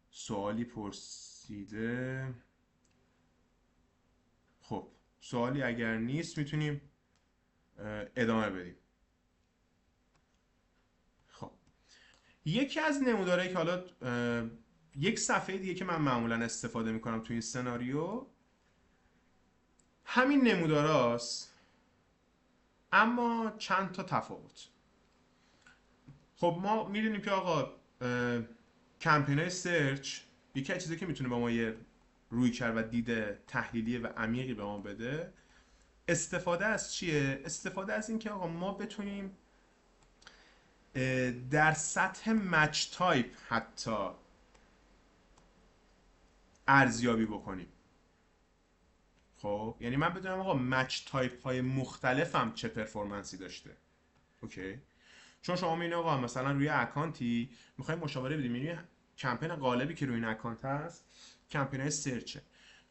سوالی پرسیده. خب سوالی اگر نیست میتونیم ادامه بدیم. خب یکی از نمودارهایی که حالا یک صفحه دیگه که من معمولا استفاده میکنم توی این سناریو همین نموداراست، اما چند تا تفاوت. خب ما میدونیم که آقا کمپین سرچ یکی از چیزایی که میتونه به ما یه رویکرد و دید تحلیلی و عمیقی به ما بده، استفاده از چیه؟ استفاده از این که آقا ما بتونیم در سطح مچ تایپ حتی ارزیابی بکنیم. خب یعنی من بدونم آقا مچ تایپ های مختلفم چه پرفورمنسی داشته. اوکی. چون شما میبینید آقا مثلا روی اکانتی میخوایم مشاوره بدیم، میبینید کمپین غالبی که روی این اکانت هست کمپین های سرچه.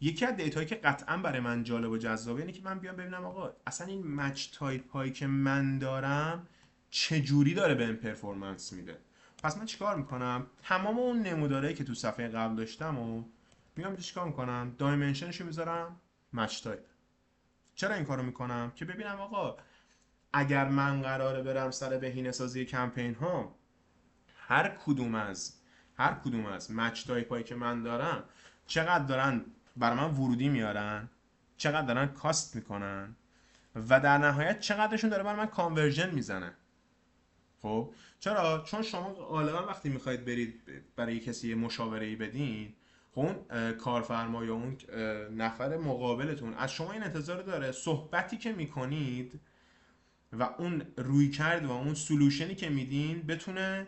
یکی از دیتایی که قطعا برای من جالب و جذابه اینه که من بیام ببینم آقا اصلا این مچ تایپ هایی که من دارم چه جوری داره بهم پرفورمنس میده. پس من چیکار میکنم؟ تمام اون نمودارهایی که تو صفحه قبل داشتم و میام چیکار میکنم؟ دایمنشنشو میذارم مچ تایپ. چرا این کارو میکنم؟ که ببینم آقا اگر من قراره برم سر بهینه‌سازی کمپین ها، هر کدوم از مچ تایپ هایی که من دارم چقدر دارن برای من ورودی میارن، چقدر دارن کاست میکنن و در نهایت چقدرشون داره برای من کانورژن میزنه. خب چرا؟ چون شما غالبا وقتی میخواید برید برای کسی یه مشاوره بدین، خب اون کارفرما یا اون نفر مقابلتون از شما این انتظار داره صحبتی که میکنید و اون روی کرد و اون سلوشنی که میدین بتونه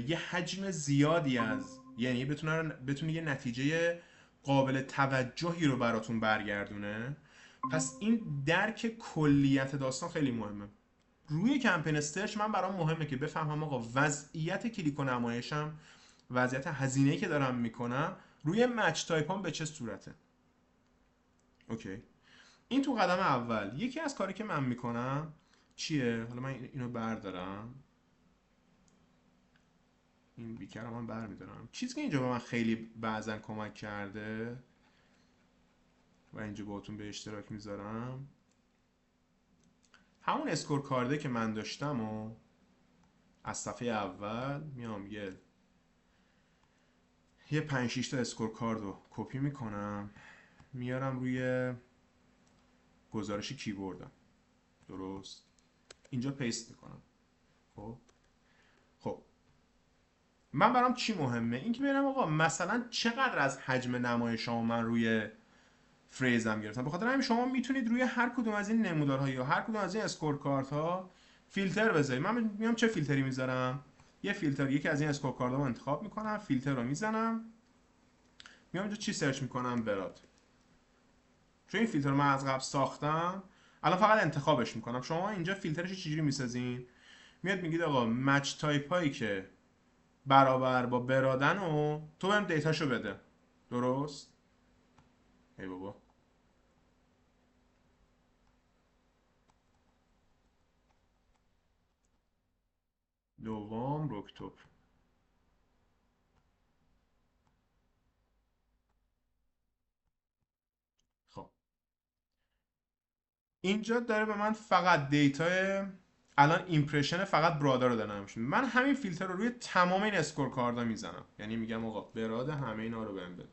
یه حجم زیادی از، یعنی بتونه یه نتیجه قابل توجهی رو براتون برگردونه. پس این درک کلیت داستان خیلی مهمه. روی کمپین استرچ من برام مهمه که بفهمم آقا وضعیت کلیک و نمایشم، وضعیت هزینه‌ای که دارم میکنم روی مچ تایپام به چه صورته. اوکی. این تو قدم اول. یکی از کاری که من میکنم چیه؟ حالا من اینو بردارم، این بیکر رو من برمیدارم. چیزی که اینجا به من خیلی بعضا کمک کرده و اینجا باهاتون به اشتراک میذارم، همون اسکور کارده که من داشتم و از صفحه اول میام یه 5 6 تا اسکور کارد رو کپی میکنم میارم روی گزارش کیبوردم، درست اینجا پیست میکنم. خب خب من برام چی مهمه؟ این که ببینم آقا مثلا چقدر از حجم نمایشام من روی فریزم گرفتم. به خاطر همین شما میتونید روی هر کدوم از این نمودارها یا هر کدوم از این اسکور کارت ها فیلتر بذارید. من میام چه فیلتری میذارم؟ یه فیلتر یکی از این اسکور کارت ها رو انتخاب میکنم، فیلتر رو میزنم، میام اینجا چی سرچ میکنم؟ برات. چون این فیلتر رو من از قبل ساختم الان فقط انتخابش میکنم. شما اینجا فیلترش چجوری میسازین؟ میاد میگید آقا مچ تایپ هایی که برابر با برادن و تو بهم دیتاشو بده. درست؟ ای بابا. نوامبر اکتبر. خب اینجا داره به من فقط دیتای الان ایمپرشن فقط برادا رو دارم میشه. من همین فیلتر رو روی تمام این اسکور کاردا میزنم، یعنی میگم آقا براد همه اینا رو بهم بده.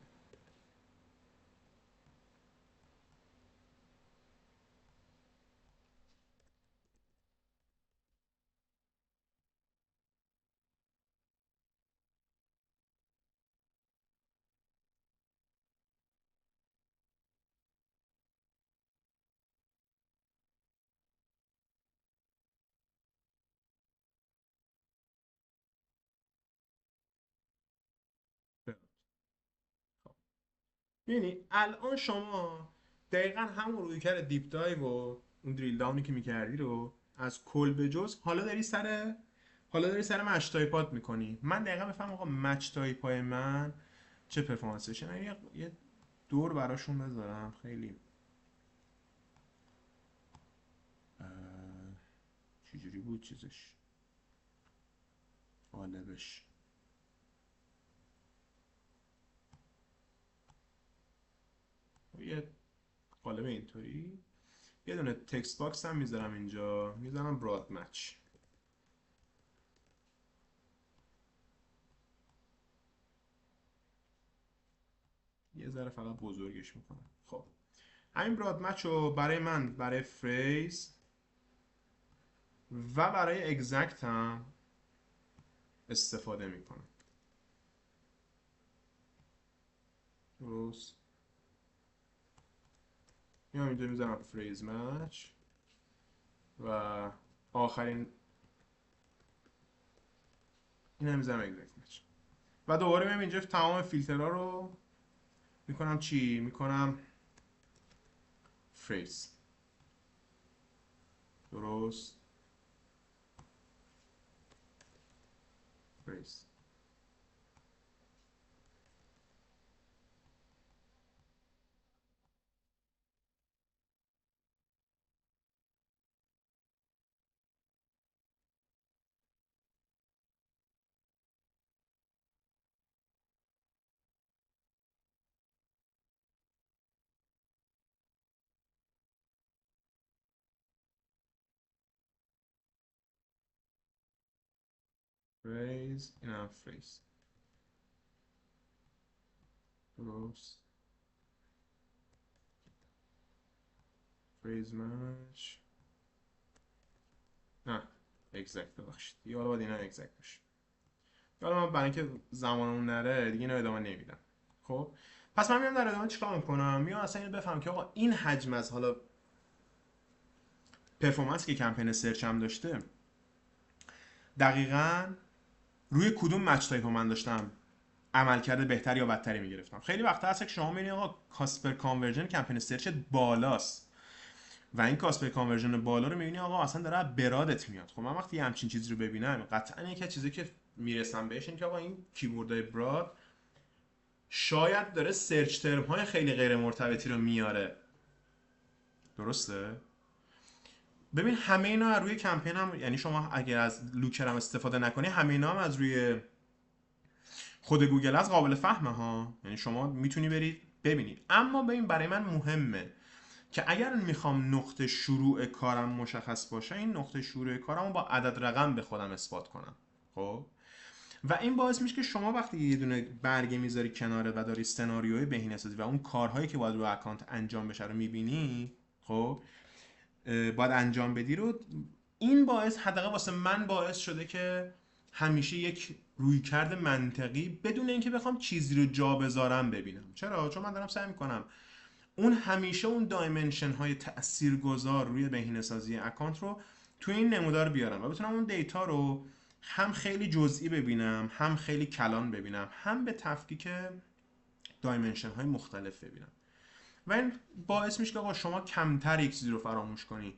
یعنی الان شما دقیقا همون رویکرد دیپ دایو و اون دریل داونی که میکردی رو از کل به جز حالا داری سر حالا داری سر مچ تایپات میکنی. من دقیقا بفهم آقا مچ تایپای من چه پرفورمنسشه. من یه دور براشون بذارم خیلی چجوری بود چیزش قالبش. یه قالب اینطوری، یه دونه تکست باکس هم میذارم اینجا، میذارم براد مچ. یه ذره فقط بزرگش میکنم. خب همین براد مچ رو برای من برای فریز و برای اگزکت هم استفاده میکنم. درست. میام اینجا میذارم فریز مچ و آخرین این هم میذارم اگزکت مچ و دوباره میام اینجا تمام فیلترها رو میکنم چی؟ میکنم فریز. درست. فریز. فریز. این هم فریز. درست. فریز مچ. نه اگزکت ببخشید دیگه، حالا باید اینا اگزکت بشه. حالا من برای اینکه زمانمون نره دیگه اینو ادامه نمیدم. خب پس من میام در ادامه چیکار میکنم؟ میام اصلا اینو بفهم که آقا این حجم از حالا پرفورمنس که کمپین سرچ هم داشته دقیقاً روی کدوم مچ تایپ من داشتم عملکرد بهتر یا بدتری میگرفتم. خیلی وقتا هست که شما میبینید آقا کاسپر کانورژن کمپین سرچ بالاست و این کاسپر کانورژن بالا رو میبینی آقا اصلا داره برادت میاد. خب من وقتی همچین چیزی رو ببینم قطعا یکی از چیزایی که میرسم بهش این که آقا این کیبوردهای براد شاید داره سرچ ترم های خیلی غیر مرتبطی رو میاره. درسته؟ ببین همه اینا روی کمپین هم، یعنی شما اگر از لوکر هم استفاده نکنی همه اینا هم از روی خود گوگل از قابل فهمه ها، یعنی شما میتونی برید ببینید. اما ببین برای من مهمه که اگر میخوام نقطه شروع کارم مشخص باشه این نقطه شروع کارم رو با عدد رقم به خودم اثبات کنم. خب و این باعث میشه که شما وقتی یه دونه برگه میذاری کناره و داری سناریوی بهینه‌سازی و اون کارهایی که باید رو اکانت انجام بشه رو میبینی، خب باید انجام بدی رو، این باعث حداقل واسه من باعث شده که همیشه یک رویکرد منطقی بدون اینکه بخوام چیزی رو جا بذارم ببینم. چرا؟ چون من دارم سعی میکنم اون همیشه اون دایمنشن های تاثیرگذار روی بهینه‌سازی اکانت رو تو این نمودار بیارم و بتونم اون دیتا رو هم خیلی جزئی ببینم، هم خیلی کلان ببینم، هم به تفکیک دایمنشن های مختلف ببینم. و این باعث میشه که آقا شما کمتر یک چیزی رو فراموش کنی.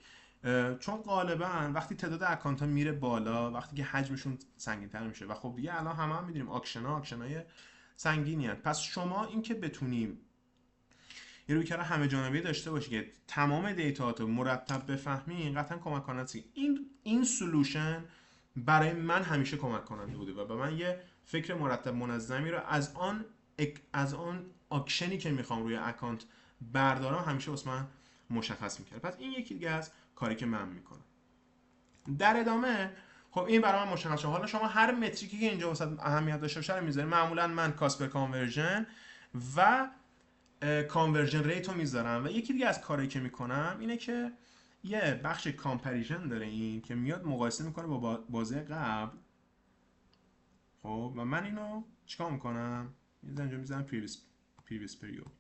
چون غالبا وقتی تعداد اکانت ها میره بالا، وقتی که حجمشون سنگین‌تر میشه و خب دیگه الان همه هم میدونیم آکشنای سنگینی هست. پس شما این که بتونیم یه رویکرد همه جانبه داشته باشی که تمام دیتاات رو مرتب بفهمی قطعا کمک کننده. این سولوشن برای من همیشه کمک کننده بوده و به من یه فکر مرتب منظمی رو از آن اکشنی که میخوام روی اکانت بردارم همیشه واسه من مشخص میکرد. پس این یکی دیگه از کاری که من میکنم. در ادامه خب این برای من مشخص شد. حالا شما هر متریکی که اینجا واسه اهمیت داشته باشه رو میذاری. معمولا من کاسپر کانورژن و کانورژن ریت رو میذارم و یکی دیگه از کارهایی که میکنم اینه که یه بخش کامپریژن داره این که میاد مقایسه میکنه با بازه قبل. خب و من اینو چیکار میکنم؟ اینجا میذارم previous period.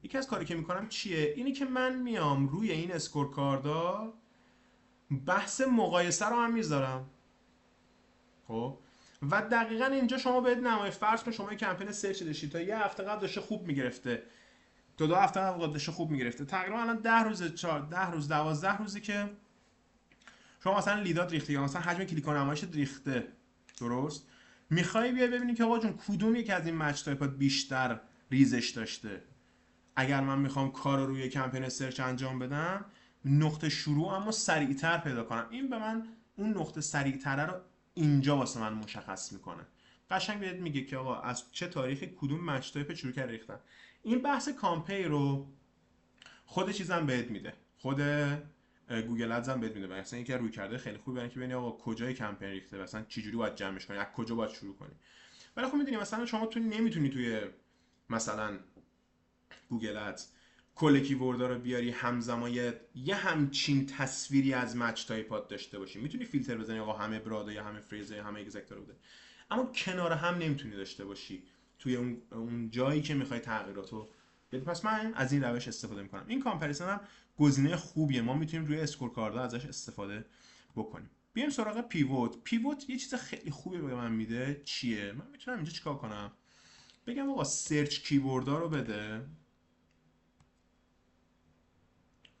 یکی از کاری که میکنم چیه؟ اینی که من میام روی این اسکور کاردا بحث مقایسه رو هم میذارم. خب و دقیقا اینجا شما باید نمای فرض کن شما یه کمپین سرچ داشتی تا یه هفته قبل داشته خوب میگرفته، دو هفته قبل داشته خوب میگرفته، تقریبا الان 10 روز 10 روز 12 روزی که شما مثلا لیدات ریخته یا مثلا حجم کلیک و نمایشت ریخته، درست؟ میخوای بیای ببینی که آقا جون کدوم یک از این مچ تایپات بیشتر ریزش داشته. اگر من میخوام کار رو روی کمپین سرچ انجام بدم، نقطه شروع اما سریعتر پیدا کنم، این به من اون نقطه سریعتره رو اینجا واسه من مشخص میکنه. قشنگ بهت میگه که آقا از چه تاریخی کدوم مچ تایپ شروع کرده ریختن. این بحث کامپی رو خود چیزم بهت میده، خود گوگل ادز هم بهت میده. مثلا اینکه روی کرده خیلی خوبه برای اینکه ببینی آقا کجای کمپین ریخته، مثلا چه جوری باید جمعش کنی، از کجا باید شروع کنی. ولی خب میدونی مثلا شما تو نمیتونی توی مثلا گوگل ادز کل کیوردها رو بیاری همزمان یه همچین تصویری از مچ تایپات داشته باشی. میتونی فیلتر بزنی آقا همه برادا یا همه فریز یا همه اگزکتور بوده، اما کنار هم نمیتونی داشته باشی توی اون جایی که میخوای تغییراتو بدی. پس من از این روش استفاده میکنم. این کامپریسن هم گزینه خوبیه، ما میتونیم روی اسکور کاردا ازش استفاده بکنیم. بیایم سراغ پیوت. پیوت یه چیز خیلی خوبی به من میده. چیه؟ من میتونم اینجا چیکار کنم؟ بگم آقا سرچ کیوردها رو بده،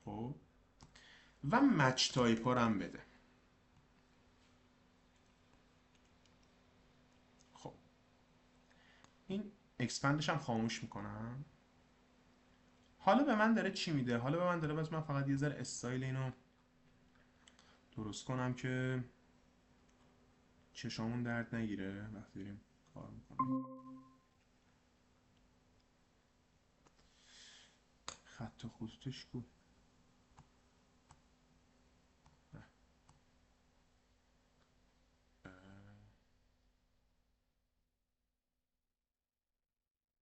خب، و مچ تایپ ها رو هم بده. خب این اکسپندش هم خاموش میکنم. حالا به من داره چی میده؟ حالا به من داره بس من فقط یه ذره استایل اینو درست کنم که چشامون درد نگیره وقتی داریم کار میکنیم. خط و خطوطش کو؟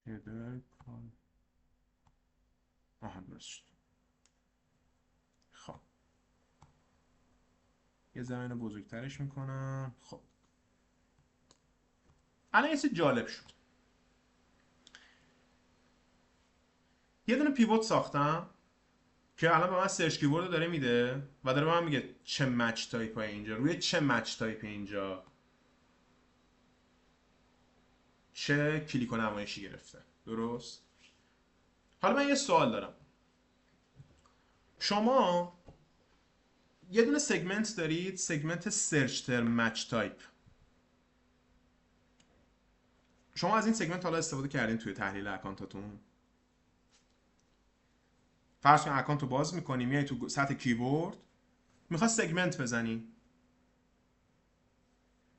هدر کار. آها درست شد. خب یه ذره اینو بزرگترش میکنم. خب الان یه چیز جالب شد. یه دونه پیوت ساختم که الان به من سرچ کیورد داره میده و داره به من میگه چه مچ تایپ اینجا، روی چه مچ تایپ اینجا چه کلیک و نمایشی گرفته، درست؟ حالا من یه سوال دارم. شما یه دونه سگمنت دارید، سگمنت سرچ ترم مچ تایپ. شما از این سگمنت حالا استفاده کردین توی تحلیل اکانتاتون؟ فرض کن اکانت رو باز میکنی، میای تو سطح کیورد، میخواد سگمنت بزنی.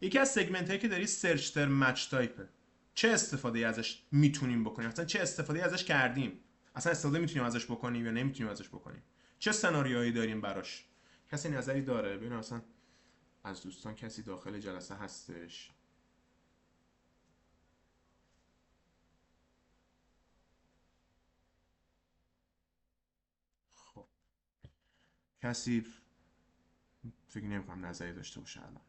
یکی از سگمنت هایی که داری سرچ ترم مچ تایپه. چه استفاده ازش میتونیم بکنیم؟ اصلا چه استفاده ازش کردیم؟ اصلا استفاده میتونیم ازش بکنیم یا نمیتونیم ازش بکنیم؟ چه سناریوهایی داریم براش؟ کسی نظری داره؟ ببین اصلا از دوستان کسی داخل جلسه هستش؟ خب کسی فکر نمی‌کنم نظری داشته باشه الان.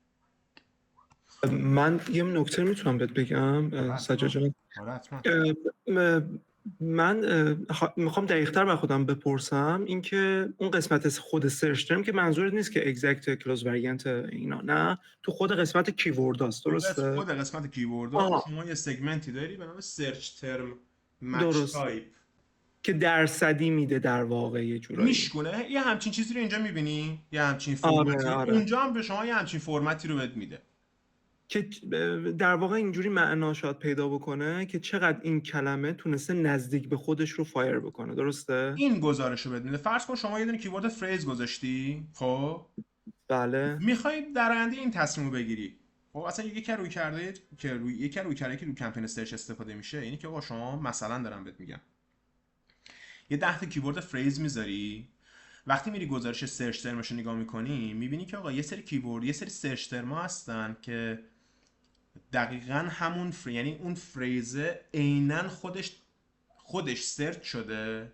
من یه نکته میتونم بهت بگم سجاد جان؟ آره حتما. من میخوام دقیق‌تر بر خودم بپرسم اینکه اون قسمت خود سرچ ترم که منظورت نیست که اگزکت کلوز وریانت اینا، نه تو خود قسمت کیورد هست، درسته؟ خود قسمت کیورد آها شما یه سگمنتی داری به نام سرچ ترم مچ درست، تایپ. که درصدی میده در واقع یه جورایی. میشکونه یه همچین چیزی رو اینجا میبینی، یه همچین آره فرمتی، آره، اونجا هم به شما یه همچین فرمتی رو بهت میده که در واقع اینجوری معنا شاید پیدا بکنه که چقدر این کلمه تونسته نزدیک به خودش رو فایر بکنه، درسته؟ این گزارش رو بهت میده. فرض کن شما یه دونه کیورد فریز گذاشتی، خب بله میخوای در آینده این تصمیم رو بگیری. خب اصلا یکی روی کرده که روی کمپین سرچ استفاده میشه اینی که آقا شما مثلا دارم بهت میگم یه 10 تا کیورد فریز میذاری، وقتی میری گزارش سرچ ترمش رو نگاه میکنی میبینی که آقا یه سری کیورد، یه سری سرچ ترم هستن که دقیقاً همون یعنی اون فریزه عیناً خودش سرچ شده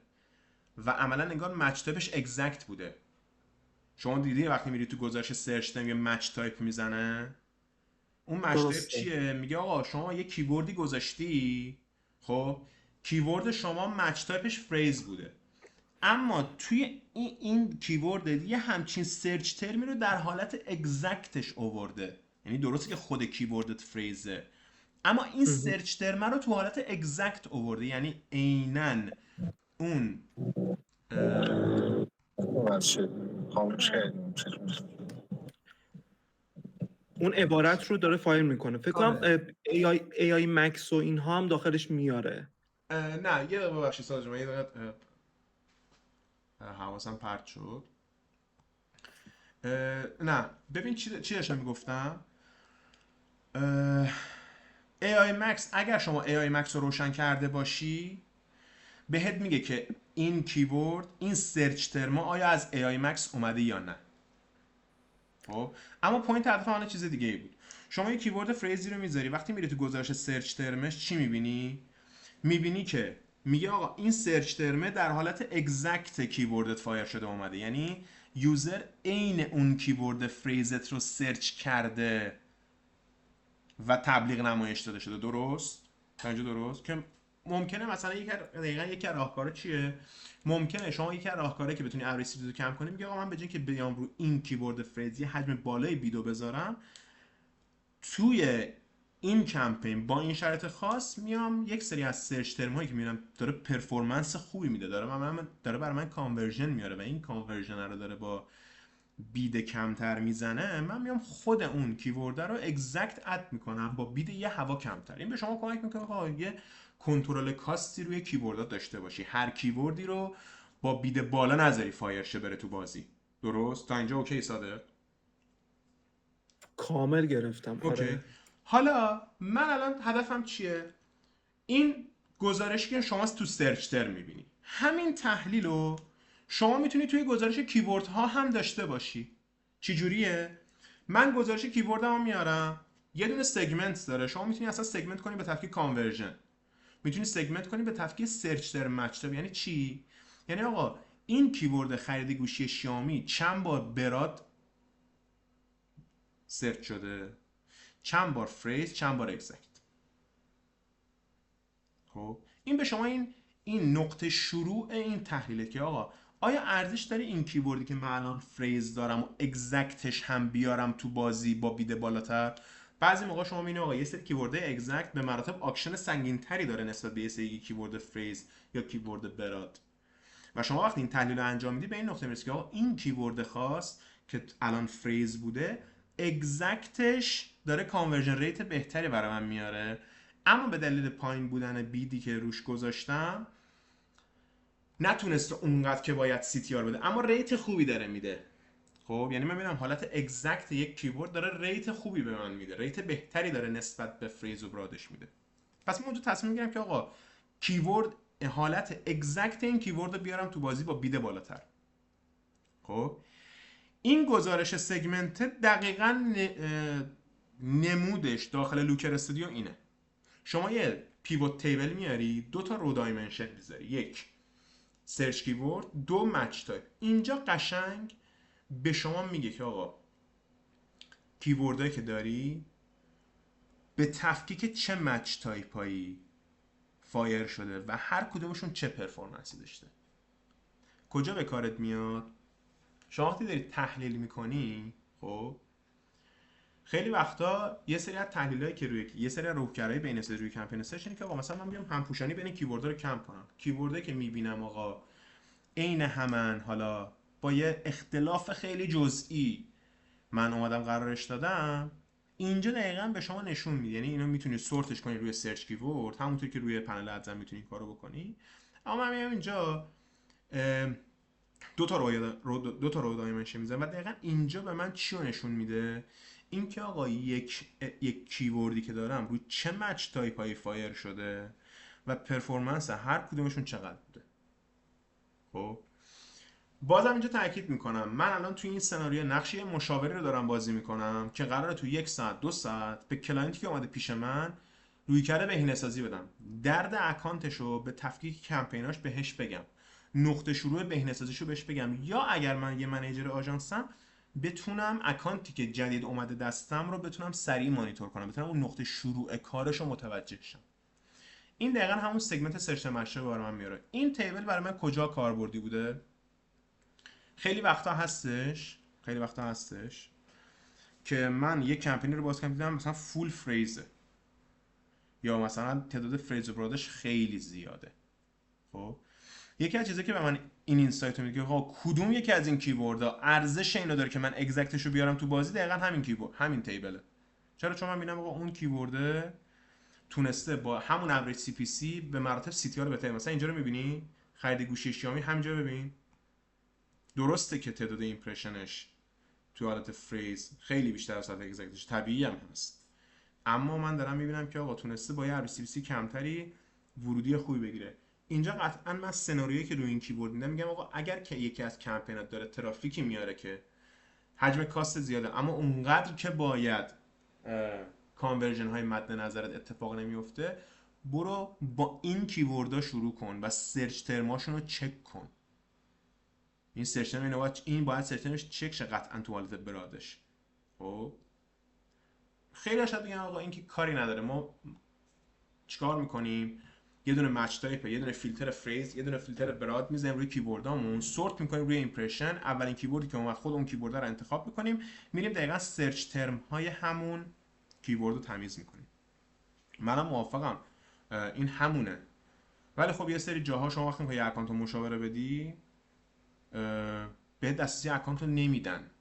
و عملا انگار مچ تایپش اگزکت بوده. شما دیدی وقتی میری تو گزارش سرچ ترم یه مچ تایپ میزنه، اون مچ تایپ درسته. چیه؟ میگه آقا شما یه کیوردی گذاشتی، خب کیورد شما مچ تایپش فریز بوده، اما توی این کیورد یه همچین سرچ ترمی رو در حالت اگزکتش آورده. یعنی درسته که خود کیوردت فریزه، اما این سرچ ترم رو تو حالت اگزکت آورده، یعنی عیناً اون ببخشید خاموش کردیم. اون عبارت رو داره فایل میکنه. فکر کنم آره. AI Max و اینها هم داخلش میاره. نه یه دقیقه ببخشید ساز جون، یه دقیقه حواسم پرت شد. نه ببین چی داشتم میگفتم. AI Max، اگر شما AI Max رو روشن کرده باشی بهت میگه که این کیورد، این سرچ ترما آیا از AI Max اومده یا نه. خب اما پوینت هدف من چیز دیگه ای بود. شما یه کیورد فریزی رو میذاری، وقتی میری تو گزارش سرچ ترمش چی میبینی؟ میبینی که میگه آقا این سرچ ترمه در حالت اگزکت کیوردت فایر شده اومده، یعنی یوزر عین اون کیورد فریزت رو سرچ کرده و تبلیغ نمایش داده شده. درست؟ تا اینجا درست؟ که ممکنه مثلا دقیقاً یک راهکار چیه؟ ممکنه شما یک راهکاره که بتونی اوریج رو کم کنی، میگه آقا من به جای که بیام رو این کیورد فریزی حجم بالای بیدو بذارم، توی این کمپین با این شرایط خاص میام یک سری از سرچ ترم هایی که میبینم داره پرفورمنس خوبی میده، داره برای من کانورژن میاره و این کانورژن رو داره با بید کمتر میزنه، من میام خود اون کیورد رو اگزکت اد میکنم با بید یه هوا کمتر. این به شما کمک میکنه آقا یه کنترل کاستی روی کیوردات داشته باشی، هر کیوردی رو با بید بالا نذاری فایر شه بره تو بازی. درست تا اینجا اوکی صادق؟ کامل گرفتم، اوکی. آره. حالا من الان هدفم چیه؟ این گزارشی که شما تو سرچ تر میبینی، همین تحلیل رو شما میتونی توی گزارش کیورد ها هم داشته باشی. چی جوریه؟ من گزارش کیورد هم میارم، یه دونه سگمنت داره، شما میتونی اصلا سگمنت کنی به تفکیک کانورژن، میتونی سگمنت کنی به تفکیک سرچ تر مچ تر. یعنی چی؟ یعنی آقا این کیورد خرید گوشی شیائومی چند بار براد سرچ شده، چند بار فریز، چند بار اگزکت. خب این به شما این نقطه شروع این تحلیله که آقا آیا ارزش داره این کیوردی که من الان فریز دارم و اگزکتش هم بیارم تو بازی با بید بالاتر. بعضی موقع شما میبینید آقا یه سری کیورد اگزکت به مراتب آکشن سنگین تری داره نسبت به یه سری کیورد فریز یا کیورد براد، و شما وقتی این تحلیل رو انجام میدی به این نقطه میرسی که آقا این کیورد خاص که الان فریز بوده اگزکتش داره کانورژن ریت بهتری برای من میاره، اما به دلیل پایین بودن بیدی که روش گذاشتم نتونسته اونقدر که باید سی تی آر بده، اما ریت خوبی داره میده. خب یعنی من میبینم حالت اگزکت یک کیورد داره ریت خوبی به من میده، ریت بهتری داره نسبت به فریز و برادش میده. پس من اونجا تصمیم میگیرم که آقا کیورد حالت اگزکت این کیورد رو بیارم تو بازی با بید بالاتر. خب این گزارش سگمنت دقیقاً نمودش داخل لوکر استودیو اینه. شما یه پیوت تیبل میاری، دو تا رو دایمنشن میذاری، یک سرچ کیورد، دو مچ تایپ. اینجا قشنگ به شما میگه که آقا کیوردهایی که داری به تفکیک چه مچ تایپایی فایر شده و هر کدومشون چه پرفورمنسی داشته. کجا به کارت میاد؟ شما وقتی داری تحلیل میکنی، خب خیلی وقتا یه سری از تحلیلایی که روی یه سری از روکرهای بین سری روی کمپین سرچ اینه که آقا مثلا من بیام همپوشانی بین کیوردها رو کم کنم. کیوردایی که میبینم آقا عین همن، حالا با یه اختلاف خیلی جزئی من اومدم قرارش دادم، اینجا دقیقاً به شما نشون میده. یعنی اینو میتونی سورتش کنی روی سرچ کیورد همونطور که روی پنل ادزم میتونی این کارو بکنی. اما من میام اینجا دو تا رو دایمنشن میذارم و دقیقاً اینجا به من چی رو نشون میده؟ این که آقا یک کیوردی که دارم روی چه مچ تایپایی فایر شده و پرفورمنس هر کدومشون چقدر بوده. خب بازم اینجا تاکید میکنم من الان توی این سناریو نقشه مشاوری رو دارم بازی میکنم که قراره تو 1 ساعت 2 ساعت به کلاینتی که اومده پیش من روی کرده بهینه سازی بدم، درد اکانتش رو به تفکیک کمپیناش بهش بگم، نقطه شروع بهینه سازیشو بهش بگم، یا اگر من یه منیجر آژانسم بتونم اکانتی که جدید اومده دستم رو بتونم سریع مانیتور کنم، بتونم اون نقطه شروع کارش رو متوجه شم. این دقیقا همون سگمنت سرچ مشرق برای من میاره. این تیبل برای من کجا کاربردی بوده؟ خیلی وقتا هستش که من یک کمپینی رو باز کردم دیدم مثلا فول فریزه یا مثلا تعداد فریز برادش خیلی زیاده. خب یکی از چیزایی که به من این اینسایت میده که آقا کدوم یکی از این کیوردها ارزش اینو داره که من اگزکتش رو بیارم تو بازی، دقیقاً همین کیورد، همین تیبله. چرا؟ چون من میبینم آقا اون کیورده تونسته با همون اوریج سی پی سی به مراتب سی تی آر بهتره. مثلا اینجا رو میبینی خرید گوشی شیائومی، همینجا ببین، درسته که تعداد ایمپرشنش تو حالت فریز خیلی بیشتر از حالت اگزکتش، طبیعی هم هست، اما من دارم میبینم که آقا تونسته با یه اوریج سی پی سی کمتری ورودی خوبی بگیره. اینجا قطعا من سناریویی که روی این کیبورد میدم میگم آقا اگر که یکی از کمپینات داره ترافیکی میاره که حجم کاست زیاده اما اونقدر که باید کانورژن های مد نظرت اتفاق نمیفته، برو با این کیوردها شروع کن و سرچ ترماشون رو چک کن. این سرچ ترم این باید سرچ ترمش چک شه قطعا تو حالت برادش. خب خیلی شاید بگن آقا این که کاری نداره، ما چیکار میکنیم؟ یه دونه مچ تایپ، یه دونه فیلتر فریز، یه دونه فیلتر براد میذاریم روی کیبوردامون، سورت میکنیم روی ایمپرشن، اولین کیبوردی که اومد خود اون کیبورد رو انتخاب میکنیم، میریم دقیقاً سرچ ترم های همون کیبورد رو تمیز میکنیم. منم موافقم، این همونه. ولی خب یه سری جاها شما وقتی میخوای اکانت رو مشاوره بدی، به دسترسی اکانت رو نمیدن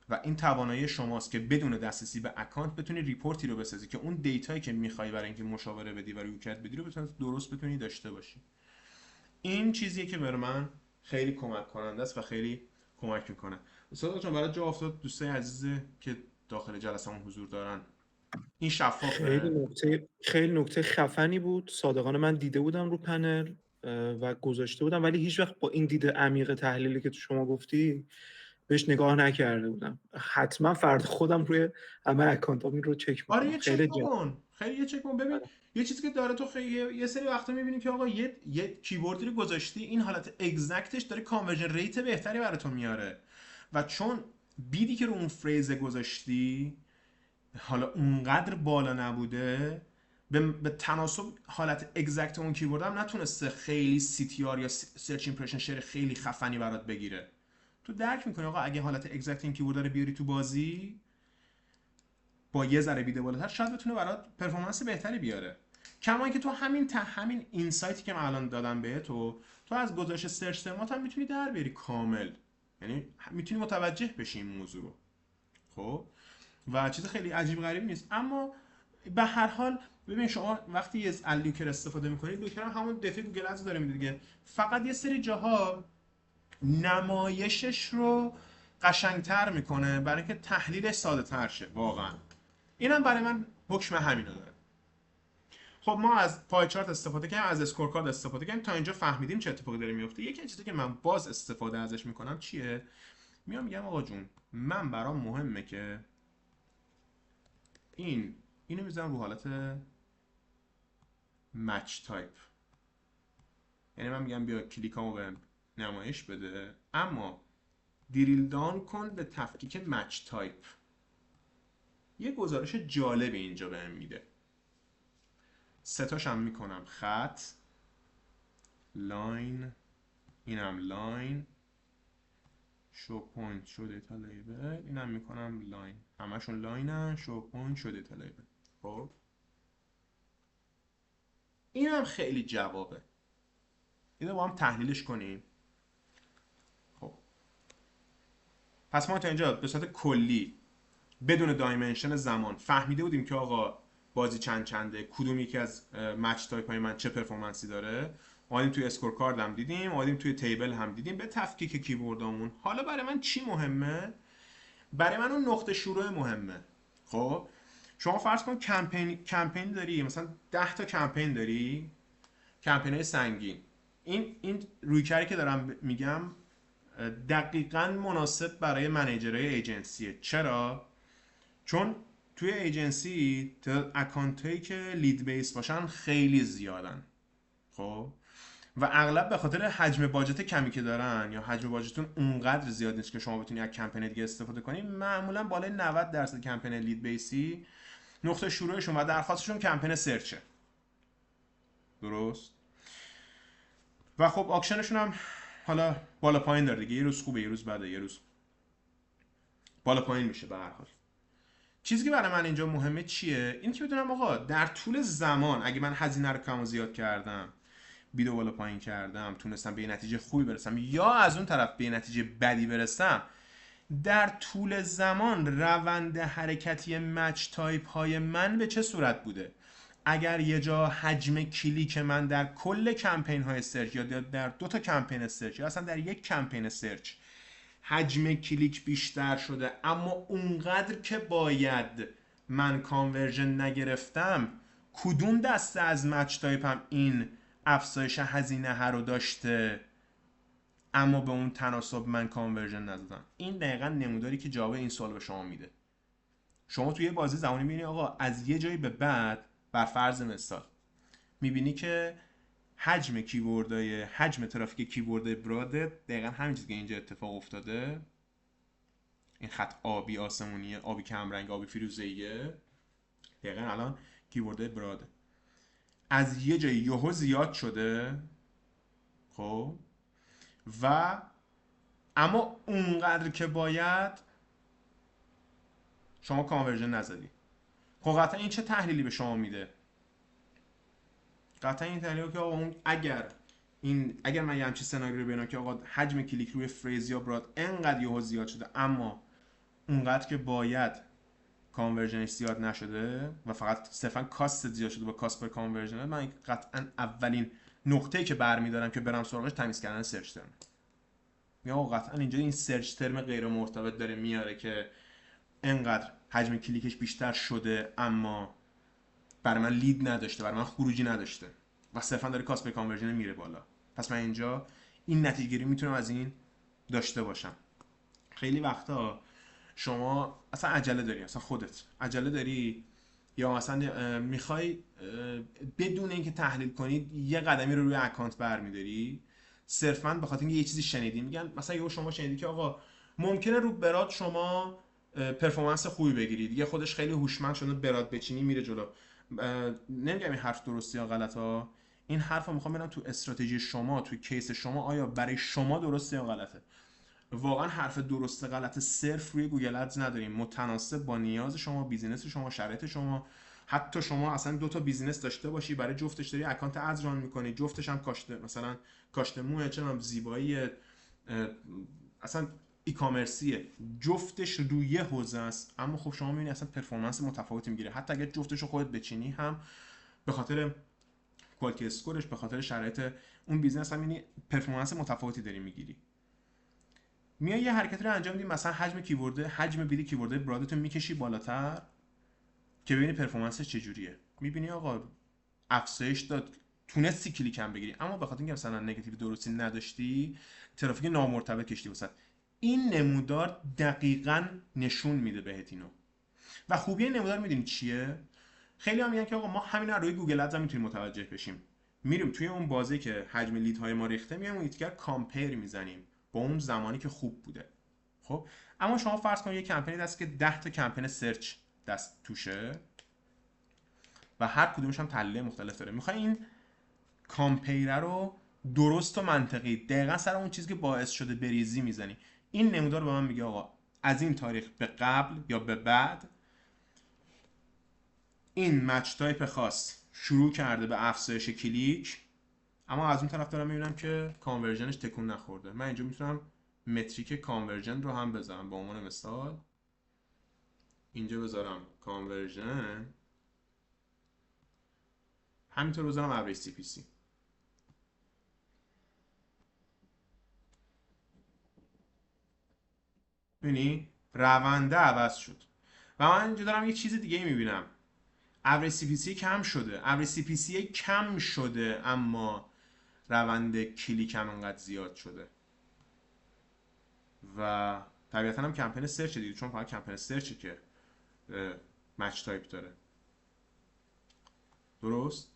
و این توانایی شماست که بدون دسترسی به اکانت بتونی ریپورتی رو بسازی که اون دیتایی که میخوای برای اینکه مشاوره بدی و رویکرد بدی رو بتونی داشته باشی. این چیزیه که برای من خیلی کمک کننده است و خیلی کمک میکنه. استاد جان برای جا افتاد دوستای عزیز که داخل جلسمون حضور دارن، این شفافه؟ خیلی نکته خفنی بود. صادقانه من دیده بودم رو پنل و گذاشته بودم، ولی هیچ وقت با این دید عمیق تحلیلی که تو شما گفتی بهش نگاه نکرده بودم. حتما فردا خودم روی همه اکانتام این رو چک آره میکنم. یه چک خیلی جالب. بکن، خیلی یه چک بکن ببین. یه چیزی که داره تو خیلی یه سری وقتا میبینی که آقا یه کیبوردی رو گذاشتی، این حالت اگزکتش داره کانورژن ریت بهتری براتون میاره و چون بیدی که رو اون فریز گذاشتی حالا اونقدر بالا نبوده، به تناسب حالت اگزکت اون کیبورد هم نتونسته خیلی سی تی آر یا سرچ ایمپرشن شیر خیلی خفنی برات بگیره. تو درک میکنی آقا اگه حالت اگزکت این کیبورد رو بیاری تو بازی با یه ذره بیده بالاتر، شاید بتونه برات پرفورمنس بهتری بیاره. کما اینکه تو همین اینسایتی که من الان دادم به تو از گزارش سرچ ترمات هم میتونی در بیاری کامل، یعنی میتونی متوجه بشی این موضوع رو. خب و چیز خیلی عجیب غریبی نیست، اما به هر حال ببین شما وقتی از لوکر استفاده میکنید، لوکر هم همون دفعه گوگل ادز داره میده دیگه، فقط یه سری جاها نمایشش رو قشنگتر میکنه برای اینکه تحلیلش ساده تر شه. واقعا اینم برای من حکم همینو داره. خب ما از پای چارت استفاده کردیم، از اسکور کارت استفاده کردیم، تا اینجا فهمیدیم چه اتفاقی داره میفته. یکی از چیزایی که من باز استفاده ازش میکنم چیه؟ میگم آقا جون من برام مهمه که اینو میذارم رو حالت مچ تایپ، یعنی من میگم بیا کلیکامو به نمایش بده اما دریل داون کن به تفکیک مچ تایپ. یه گزارش جالب اینجا بهم میده، ستاش هم میکنم خط، لاین، اینم لاین، شو پوینت، شو دیتا لیبل، اینم میکنم لاین، همشون لاینن، شو پوینت، شو دیتا لیبل. خب اینم خیلی جوابه، اینو با هم تحلیلش کنیم. خب پس ما تا اینجا به صورت کلی بدون دایمنشن زمان فهمیده بودیم که آقا بازی چنده، کدوم یکی از مچ تایپ های من چه پرفورمنسی داره، اومدیم توی اسکور کارد هم دیدیم، اومدیم توی تیبل هم دیدیم، به تفکیک کیبوردامون. حالا برای من چی مهمه؟ برای من اون نقطه شروع مهمه. خب شما فرض کن کمپین داری، مثلا 10 تا کمپین داری، کمپینای سنگین. این رویکردی که دارم میگم دقیقاً مناسب برای منیجرهای ایجنسیه. چرا؟ چون توی ایجنسی اکانت هایی که لید بیس باشن خیلی زیادن. خب و اغلب به خاطر حجم باجت کمی که دارن یا حجم باجتون اونقدر زیاد نیست که شما بتونی از کمپین دیگه استفاده کنی، معمولا بالای 90% کمپین لید بیسی نقطه شروعشون و درخواستشون کمپین سرچه. درست؟ و خب آکشنشون هم حالا بالا پایین داره دیگه، یه روز خوبه، یه روز بده، یه روز بالا پایین میشه. به هر حال چیزی که برای من اینجا مهمه چیه؟ این که بدونم آقا در طول زمان اگه من هزینه رو کم و زیاد کردم ویدیو بالا پایین کردم تونستم به یه نتیجه خوبی برسم یا از اون طرف به یه نتیجه بدی برسم، در طول زمان روند حرکتی مچ تایپ های من به چه صورت بوده. اگر یه جا حجم کلیک من در کل کمپین های سرچ یا در 2 تا کمپین سرچ یا اصلا در یک کمپین سرچ حجم کلیک بیشتر شده اما اونقدر که باید من کانورژن نگرفتم، کدوم دسته از مچ تایپ هم این افزایش هزینه رو داشته اما به اون تناسب من کانورژن نزدم؟ این دقیقا نموداری که جواب این سوال به شما میده. شما توی بازی زمانی میبینی آقا از یه جایی به بعد، بر فرض مثال میبینی که حجم کیوردای حجم ترافیک کیوردای براده دقیقا همین چیزی که اینجا اتفاق افتاده، این خط آبی آسمونیه، آبی کمرنگ، آبی فیروزه‌ایه، دقیقا الان کیوردای براده از یه جایی یهو زیاد شده. خب و اما اونقدر که باید شما کانورژن نزدی. خب قطعا این چه تحلیلی به شما میده؟ قطعا این تحلیل که آقا اون اگر من یه همچین سناریو رو ببینم که آقا حجم کلیک روی فریز یا براد انقدر یهو زیاد شده اما اونقدر که باید کانورژنش زیاد نشده و فقط صرفا کاست زیاد شده با کاست پر کانورژن، من قطعا اولین نقطه‌ای که برمی‌دارم که برم سراغش تمیز کردن سرچ ترم. یا قطعا اینجا این سرچ ترم غیر مرتبط داره میاره که انقدر حجم کلیکش بیشتر شده اما برای من لید نداشته، برای من خروجی نداشته و صرفا داره کاست پر کانورژن میره بالا. پس من اینجا این نتیجه گیری میتونم از این داشته باشم. خیلی وقتا شما اصلا عجله داری، اصلا خودت عجله داری یا مثلا میخوای بدون اینکه تحلیل کنید یه قدمی رو روی اکانت برمیداری صرفا به خاطر اینکه یه چیزی شنیدی. میگن مثلا یهو شما شنیدی که آقا ممکنه رو برات شما پرفورمنس خوبی بگیرید، دیگه خودش خیلی هوشمند شده برات بچینی میره جلو. نمیگم این حرف درسته یا غلطه ها، این حرفو میخوام ببینم تو استراتژی شما، تو کیس شما آیا برای شما درسته یا غلطه. واقعا حرف درست غلط صرف روی گوگل ادز نداریم، متناسب با نیاز شما، بیزینس شما، شرایط شما. حتی شما اصلا 2 تا بیزینس داشته باشی، برای جفتش داری اکانت ادز ران میکنی، جفتش هم کاشته، مثلا کاشته موه، چه هم زیبایی، اصلا ای کامرسیه، جفتش روی یه حوزه است اما خب شما میبینی اصلا پرفورمنس متفاوتی میگیره. حتی اگه جفتش رو خودت بچینی هم به خاطر کوالیتی اسکورش، به خاطر شرایط اون بیزینس هم میبینی پرفورمنس متفاوتی داری میگیری. میای یه حرکتی رو انجام میدی، مثلا حجم بیدی کیورد برادتو میکشی بالاتر که ببینی پرفورمنسش چجوریه. میبینی آقا افزایش داد، تونستی کلیک هم بگیری اما به خاطر اینکه مثلا نگاتیو درستی نداشتی ترافیک نامرتبط کشیدی وسط. این نمودار دقیقاً نشون میده بهت اینو. و خوبی این نمودار میدونی چیه؟ خیلی هم میگن که آقا ما همین رو روی گوگل ادز هم میتونیم متوجه بشیم. میریم توی اون بازی که حجم لیدهای ما ریخته، میایم اون دیگر کامپیر میزنیم با اون زمانی که خوب بوده. خب اما شما فرض کن یه کمپینی دست که 10 تا کمپین سرچ دست توشه و هر کدومش هم تحلیل مختلف داره. میخوای این کامپیر رو درست و منطقی دقیقاً سر اون چیزی که باعث شده بریزی میزنی. این نمودار به من میگه آقا از این تاریخ به قبل یا به بعد این مچ تایپ خاص شروع کرده به افزایش کلیک اما از اون طرف دارم میبینم که کانورژنش تکون نخورده. من اینجا میتونم متریک کانورژن رو هم بذارم. به عنوان مثال اینجا بذارم کانورژن، همینطور بذارم اوریج سی پی سی. ببینی رونده عوض شد و من اینجا دارم یه چیز دیگه میبینم. اوریج سی پی سی کم شده، اوریج سی پی سی کم شده اما روند کلیک هم انقدر زیاد شده و طبیعتا هم کمپین سرچ دیگه، چون فقط کمپین سرچه که مچ تایپ داره. درست؟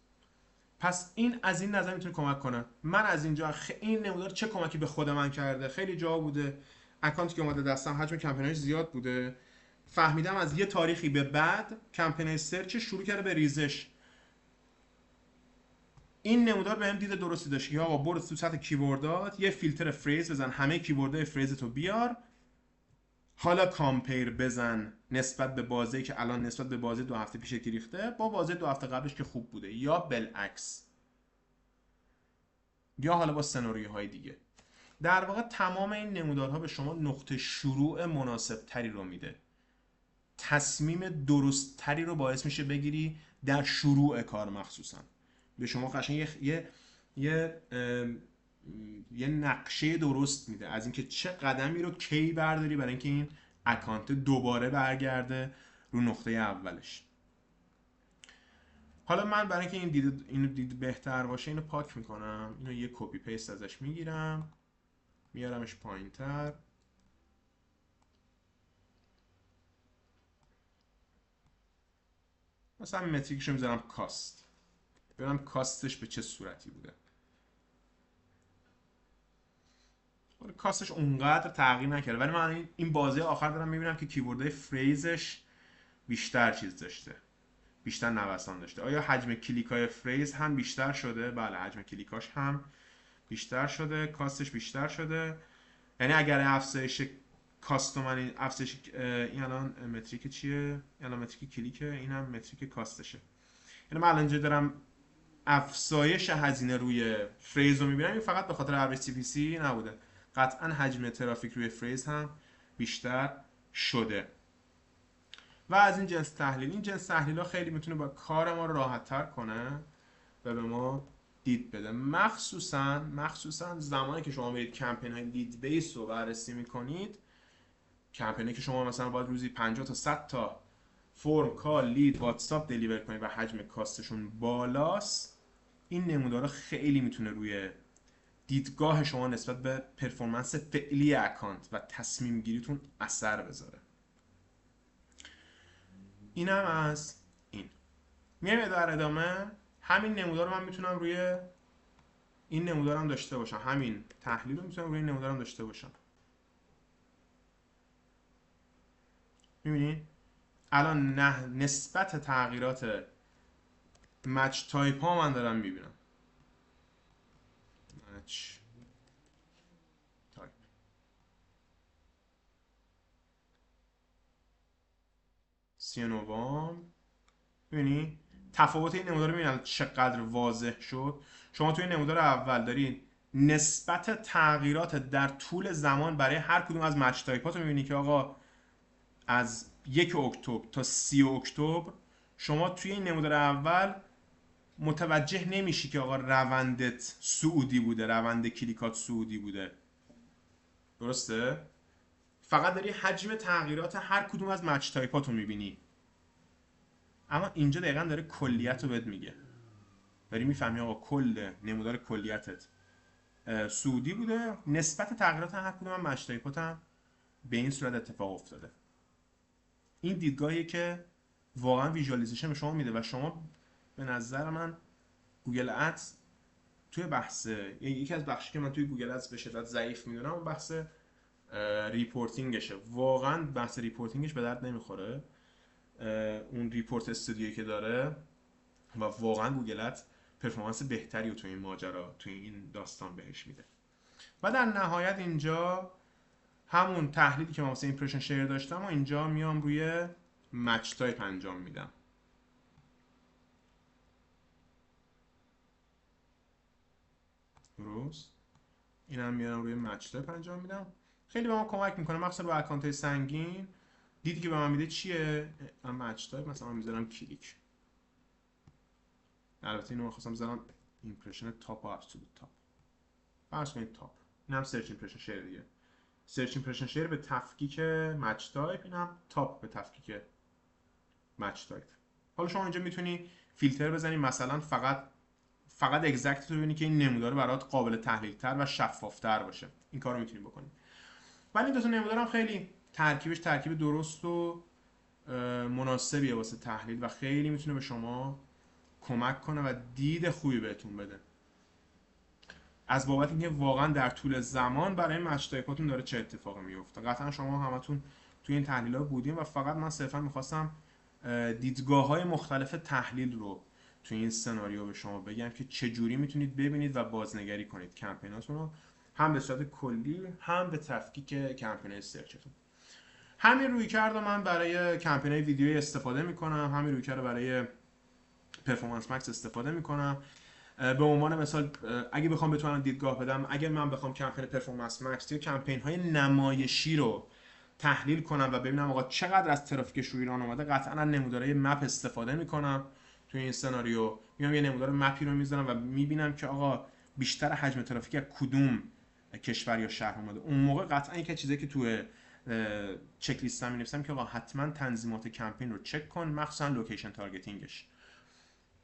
پس این از این نظر میتونه کمک کنه. من از اینجا این نمودار چه کمکی به خود من کرده؟ خیلی جا بوده اکانتی که اومده دستم حجم کمپیناش زیاد بوده، فهمیدم از یه تاریخی به بعد کمپین سرچ شروع کرده به ریزش. این نمودار بهم دید درستی داشت که آقا برو تو سطح کیوردات یه فیلتر فریز بزن، همه کیوردهای فریزتو بیار، حالا کامپیر بزن نسبت به بازی که الان نسبت به بازی 2 هفته پیش که ریخته با بازی 2 هفته قبلش که خوب بوده یا بالعکس. یا حالا با سناریوهای دیگه. در واقع تمام این نمودارها به شما نقطه شروع مناسب تری رو میده، تصمیم درست تری رو باعث میشه بگیری در شروع کار. مخصوصا به شما قشنگ یه یه نقشه درست میده از اینکه چه قدمی رو کی برداری برای اینکه این اکانت دوباره برگرده رو نقطه اولش. حالا من برای اینکه اینو دید بهتر باشه اینو پاک میکنم، اینو یه کپی پیست ازش میگیرم میارمش پایین تر. مثلا متریکشو میذارم کاست، ببینم کاستش به چه صورتی بوده. کاستش اونقدر تغییر نکرده، ولی من این بازی آخر دارم میبینم که کیبوردهای فریزش بیشتر چیز داشته، بیشتر نوسان داشته. آیا حجم کلیکای فریز هم بیشتر شده؟ بله، حجم کلیکاش هم بیشتر شده، کاستش بیشتر شده. یعنی اگر افزایش کاستومن، افزایش این الان متریک چیه؟ این الان متریک کلیکه، این هم متریک کاستشه. یعنی من الان اینجا دارم افزایش هزینه روی فریز رو میبینم، این فقط به خاطر RCPC نبوده، قطعا حجم ترافیک روی فریز هم بیشتر شده. و از این جنس تحلیل، این جنس تحلیل ها خیلی میتونه با کار ما رو راحت تر کنه و به ما دید بده. مخصوصا زمانی که شما برید کمپین های لید بیس رو بررسی میکنید، کمپینی که شما مثلا باید روزی 50 تا 100 تا فرم، کال، لید، واتساپ دلیور کنید و حجم کاستشون بالاست، این نمودارا خیلی میتونه روی دیدگاه شما نسبت به پرفورمنس فعلی اکانت و تصمیم گیریتون اثر بذاره. اینم از این. میایم در ادامه. همین نمودار رو من میتونم روی این نمودارم داشته باشم، همین تحلیل رو میتونم روی این نمودارم داشته باشم. میبینید الان نسبت تغییرات مچ تایپ ها من دارم میبینم. مچ تایپ سینووام، میبینی تفاوت این نمودار رو میبینید چقدر واضح شد. شما توی نمودار اول دارین نسبت تغییرات در طول زمان برای هر کدوم از مچ تایپ ها تو میبینی که آقا از 1 اکتبر تا 30 اکتبر شما توی این نمودار اول متوجه نمیشی که آقا روندت صعودی بوده، روند کلیکات صعودی بوده، درسته؟ فقط داری حجم تغییرات هر کدوم از مچ تایپاتو میبینی. اما اینجا دقیقا داره کلیت رو بهت میگه، داری میفهمی آقا کل نمودار کلیتت صعودی بوده، نسبت تغییرات هر کدوم از مچ تایپات هم به این صورت اتفاق افتاده. این دیدگاهیه که واقعا ویژوالیزیشن به شما میده و شما به نظر من گوگل ادز توی بحث، یکی از بخشی که من توی گوگل ادز به شدت ضعیف میدونم اون بحث ریپورتینگشه. واقعا بحث ریپورتینگش به درد نمیخوره، اون ریپورت استودیویی که داره، و واقعا گوگل ادز پرفورمنس بهتری رو توی این ماجرا، توی این داستان بهش میده. و در نهایت اینجا همون تحلیلی که من واسه ایمپرشن شیر داشتم و اینجا میام روی مچ تایپ انجام میدم. درست، اینم میارم روی مچ تایپ انجام میدم. خیلی به ما کمک میکنه، مخصوصا رو اکانت های سنگین. دیدی که به من میده چیه؟ من مچ تایپ مثلا میذارم کلیک. البته اینو خواستم بذارم ایمپرشن تاپ و ابسولوت تاپ. فرض کنید تاپ. اینم سرچ ایمپرشن شیر دیگه. سرچ ایمپرشن شیر به تفکیک مچ تایپ، اینم تاپ به تفکیک مچ تایپ. حالا شما اینجا میتونی فیلتر بزنی، مثلا فقط اگزکت رو ببینی که این نمودار برات قابل تحلیل تر و شفاف تر باشه. این کارو میتونی بکنی. ولی این دو تا نمودار هم خیلی ترکیبش ترکیب درست و مناسبیه واسه تحلیل و خیلی میتونه به شما کمک کنه و دید خوبی بهتون بده، از بابت اینکه واقعا در طول زمان برای مچ تایپاتون داره چه اتفاقی میفته. قطعا شما همتون توی این تحلیل‌ها بودین و فقط من صرفا میخواستم دیدگاه‌های مختلف تحلیل رو توی این سناریو به شما بگم که چه جوری میتونید ببینید و بازنگری کنید کمپیناتون رو، هم به صورت کلی هم به تفکیک کمپینای سرچتون. همین رویکرد رو من برای کمپینای ویدیویی استفاده میکنم، همین رویکرد رو برای پرفورمنس مکس استفاده میکنم. به عنوان مثال اگه بخوام بتونم دیدگاه بدم، اگه من بخوام کمپین پرفورمنس مکس یا کمپین های نمایشی رو تحلیل کنم و ببینم آقا چقدر از ترافیکش رو ایران اومده، قطعا از نمودارهای مپ استفاده میکنم توی این سناریو. میام یه نمودار مپی رو میذارم و میبینم که آقا بیشتر حجم ترافیک از کدوم کشور یا شهر اومده. اون موقع قطعا یک چیزی که توی چک لیستم می‌نویسم که آقا حتما تنظیمات کمپین رو چک کن، مخصوصا لوکیشن تارگتینگش.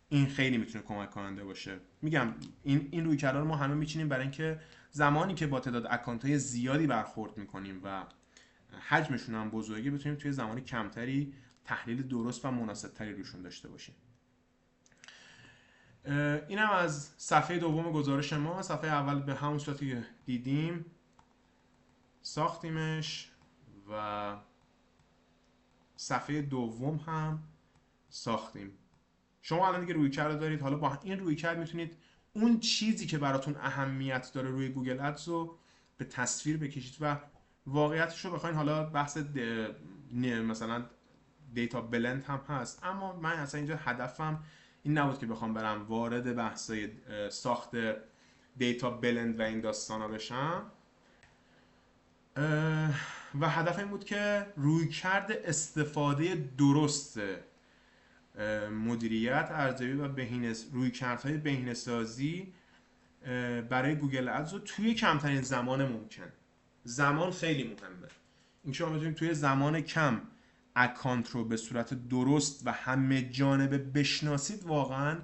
این خیلی میتونه کمک کننده باشه. میگم این رویکردها رو ما همه میچینیم برای اینکه زمانی که با تعداد اکانت های زیادی برخورد میکنیم و حجمشون هم بزرگه، بتونیم توی زمان کمتری تحلیل درست و مناسب تری روشون داشته باشیم. اینم از صفحه دوم گزارش ما. صفحه اول به همون صورتی که دیدیم ساختیمش و صفحه دوم هم ساختیم. شما الان دیگه رویکرد دارید. حالا با این رویکرد میتونید اون چیزی که براتون اهمیت داره روی گوگل ادز رو به تصویر بکشید و واقعیتش رو بخواین. حالا بحث مثلا دیتا بلند هم هست، اما من اصلا اینجا هدفم این نبود که بخوام برم وارد بحثای ساخت دیتا بلند و این داستانا بشم، و هدف این بود که رویکرد استفاده درست مدیریت ارزیابی و رویکردهای بهینه‌سازی برای گوگل ادز رو توی کمترین زمان ممکن. زمان خیلی مهمه. اینکه شما بتونید توی زمان کم اکانت رو به صورت درست و همه جانبه بشناسید، واقعا